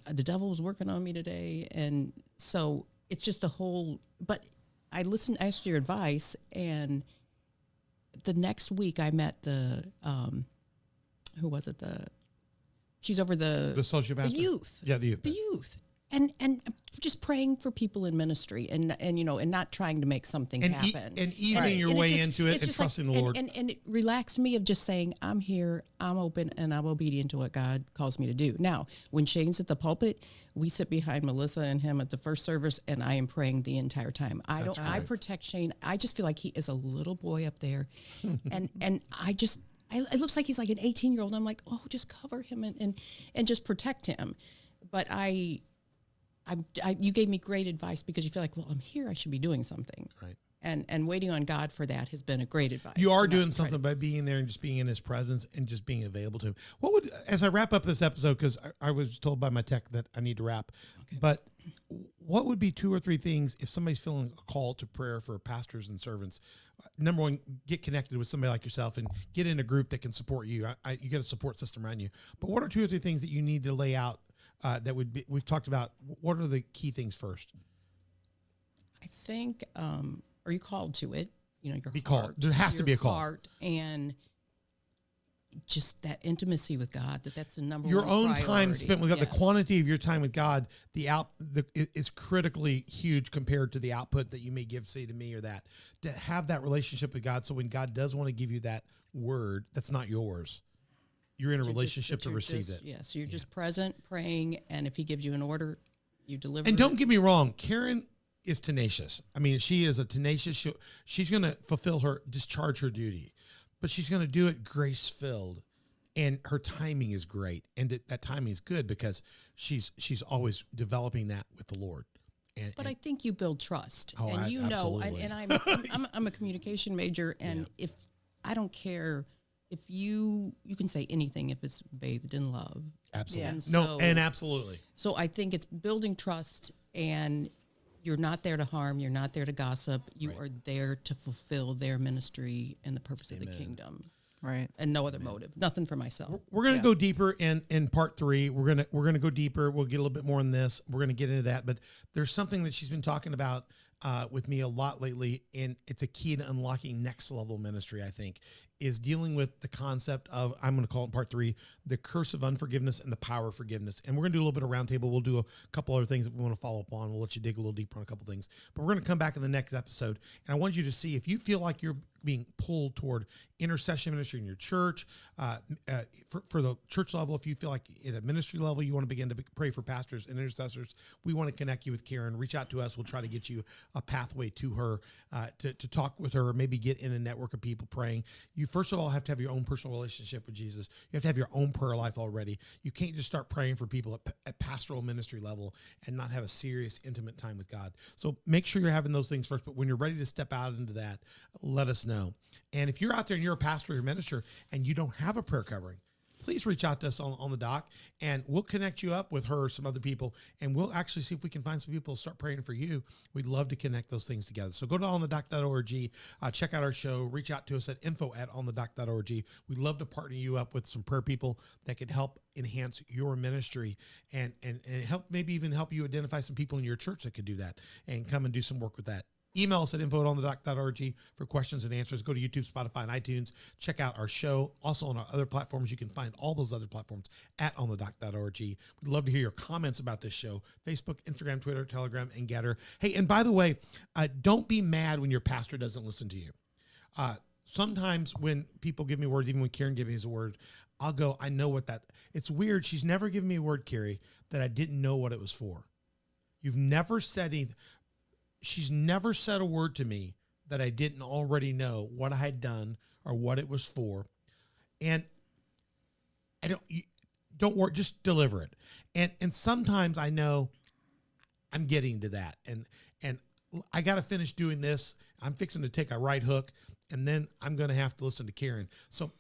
the devil was working on me today. And so it's just a whole, but I asked your advice, and the next week I met the, who was it? She's over the associate pastor? The youth. Yeah, the youth. The youth. And just praying for people in ministry and not trying to make something happen. And easing your way into it and trusting the Lord. And it relaxed me of just saying, I'm here, I'm open, and I'm obedient to what God calls me to do. Now, when Shane's at the pulpit, we sit behind Melissa and him at the first service, and I am praying the entire time. I protect Shane. I just feel like he is a little boy up there. and it looks like he's like an 18-year-old. I'm like, oh, just cover him and just protect him. But you gave me great advice because you feel like, well, I'm here, I should be doing something. Right. And waiting on God for that has been a great advice. You are doing something by being there and just being in his presence and just being available to him. As I wrap up this episode, because I was told by my tech that I need to wrap, but what would be 2 or 3 things if somebody's feeling a call to prayer for pastors and servants? Number one, get connected with somebody like yourself and get in a group that can support you. You get a support system around you. But what are 2 or 3 things that you need to lay out that would be, we've talked about, what are the key things first? I think, are you called to it? Your be heart, called. There has to be a call. Heart and just that intimacy with God. That's the number your one own priority. time spent with God. Yes. The quantity of your time with God, is critically huge compared to the output that you may give, say, to me or that. To have that relationship with God, so when God does want to give you that word that's not yours, you're in a relationship to receive it. Yes, you're just present, praying, and if he gives you an order, you deliver. And don't get me wrong, Karen is tenacious. I mean, she is a tenacious. She's going to discharge her duty, but she's going to do it grace-filled and her timing is great, and that timing is good because she's always developing that with the Lord. But I think you build trust, Oh, and absolutely. and I'm a communication major, and if I don't care if you can say anything if it's bathed in love. Absolutely. Yeah. And absolutely. So I think it's building trust, and you're not there to harm. You're not there to gossip. You are there to fulfill their ministry and the purpose of the kingdom. Right. And no other motive. Nothing for myself. We're going to go deeper in part 3. We're going to go deeper. We'll get a little bit more on this. We're going to get into that, but there's something that she's been talking about with me a lot lately, and it's a key to unlocking next level ministry, I think, is dealing with the concept of, I'm going to call it part 3, the curse of unforgiveness and the power of forgiveness. And we're going to do a little bit of roundtable. We'll do a couple other things that we want to follow up on. We'll let you dig a little deeper on a couple things, but we're going to come back in the next episode. And I want you to see if you feel like you're being pulled toward intercession ministry in your church, for the church level, if you feel like at a ministry level, you want to begin to pray for pastors and intercessors, we want to connect you with Karen. Reach out to us. We'll try to get you a pathway to her, to talk with her, or maybe get in a network of people praying. You first of all have to have your own personal relationship with Jesus. You have to have your own prayer life already. You can't just start praying for people at pastoral ministry level and not have a serious, intimate time with God. So make sure you're having those things first, but when you're ready to step out into that, let us know. And if you're out there and you're a pastor or minister and you don't have a prayer covering, please reach out to us on the doc, and we'll connect you up with her or some other people, and we'll actually see if we can find some people to start praying for you. We'd love to connect those things together. So go to onthedoc.org, check out our show, reach out to us at info@onthedoc.org. We'd love to partner you up with some prayer people that could help enhance your ministry and help, maybe even help you identify some people in your church that could do that and come and do some work with that. Email us at info@onthedoc.org for questions and answers. Go to YouTube, Spotify, and iTunes. Check out our show. Also on our other platforms, you can find all those other platforms at onthedoc.org. We'd love to hear your comments about this show. Facebook, Instagram, Twitter, Telegram, and Getter. Hey, and by the way, don't be mad when your pastor doesn't listen to you. Sometimes when people give me words, even when Karen gives me a word, I'll go, I know what that, it's weird. She's never given me a word, Carrie, that I didn't know what it was for. You've never said anything. She's never said a word to me that I didn't already know what I had done or what it was for. And don't worry, just deliver it. And sometimes I know I'm getting to that. And I got to finish doing this. I'm fixing to take a right hook, and then I'm going to have to listen to Karen. So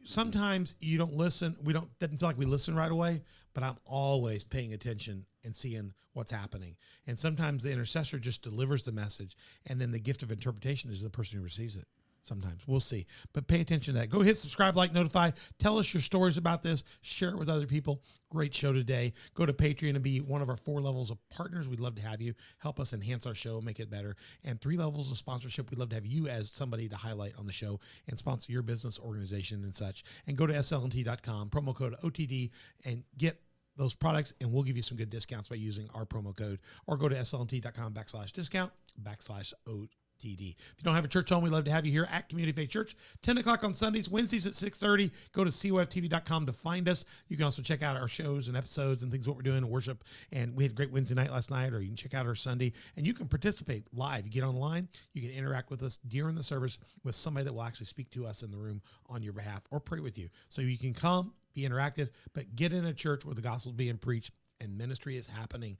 sometimes you don't listen. Doesn't feel like we listen right away, but I'm always paying attention and seeing what's happening. And sometimes the intercessor just delivers the message, and then the gift of interpretation is the person who receives it. Sometimes we'll see, but pay attention to that. Go hit subscribe, like, notify, tell us your stories about this, share it with other people. Great show today. Go to Patreon and be one of our 4 levels of partners. We'd love to have you help us enhance our show, make it better. And 3 levels of sponsorship. We'd love to have you as somebody to highlight on the show and sponsor your business, organization, and such. And go to slnt.com, promo code OTD, and get those products, and we'll give you some good discounts by using our promo code, or go to slnt.com/discount/OTD. If you don't have a church home, we'd love to have you here at Community Faith Church, 10 o'clock on Sundays, Wednesdays at 6:30. Go to coftv.com to find us. You can also check out our shows and episodes and things, what we're doing in worship. And we had a great Wednesday night last night, or you can check out our Sunday, and you can participate live. You get online, you can interact with us during the service with somebody that will actually speak to us in the room on your behalf or pray with you. So you can come, be interactive, but get in a church where the gospel is being preached and ministry is happening.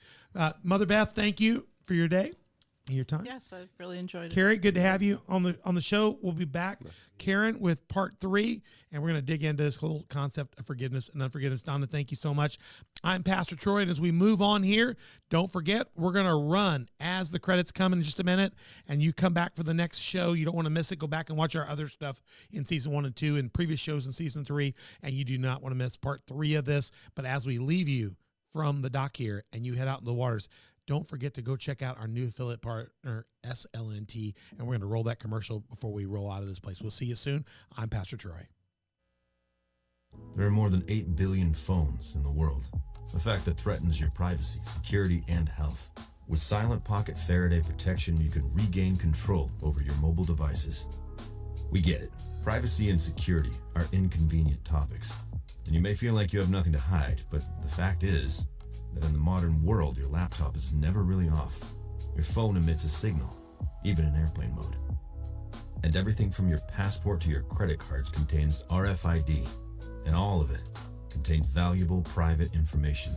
Mother Beth, thank you for your day and your time. Yes, I really enjoyed it. Carrie, good to have you on the show. We'll be back, Karen, with part 3, and we're going to dig into this whole concept of forgiveness and unforgiveness. Donna, thank you so much. I'm Pastor Troy, and as we move on here, don't forget, we're going to run as the credits come in just a minute, and you come back for the next show. You don't want to miss it. Go back and watch our other stuff in season 1 and 2 and previous shows in season 3, and you do not want to miss part 3 of this. But as we leave you from the dock here and you head out in the waters, don't forget to go check out our new affiliate partner, SLNT, and we're going to roll that commercial before we roll out of this place. We'll see you soon. I'm Pastor Troy. There are more than 8 billion phones in the world, a fact that threatens your privacy, security, and health. With Silent Pocket Faraday protection, you can regain control over your mobile devices. We get it. Privacy and security are inconvenient topics, and you may feel like you have nothing to hide, but the fact is that in the modern world, your laptop is never really off. Your phone emits a signal, even in airplane mode. And everything from your passport to your credit cards contains RFID, and all of it contains valuable private information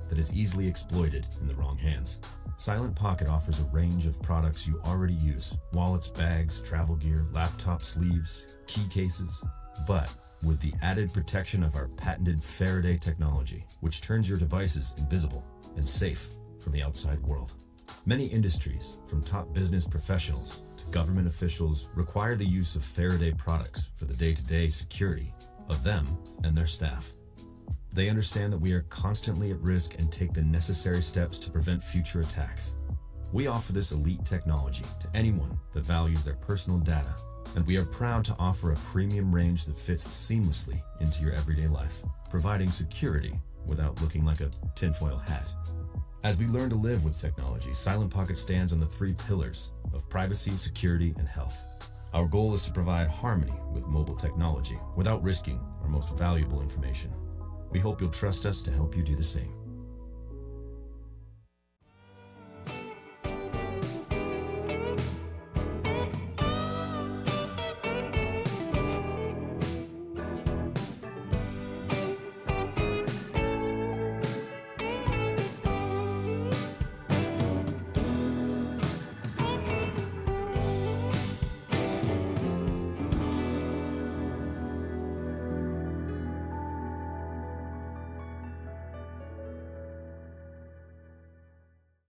that is easily exploited in the wrong hands. Silent Pocket offers a range of products you already use: wallets, bags, travel gear, laptop sleeves, key cases, but with the added protection of our patented Faraday technology, which turns your devices invisible and safe from the outside world. Many industries, from top business professionals to government officials, require the use of Faraday products for the day-to-day security of them and their staff. They understand that we are constantly at risk and take the necessary steps to prevent future attacks. We offer this elite technology to anyone that values their personal data, and we are proud to offer a premium range that fits seamlessly into your everyday life, providing security without looking like a tinfoil hat. As we learn to live with technology, Silent Pocket stands on the 3 pillars of privacy, security, and health. Our goal is to provide harmony with mobile technology without risking our most valuable information. We hope you'll trust us to help you do the same.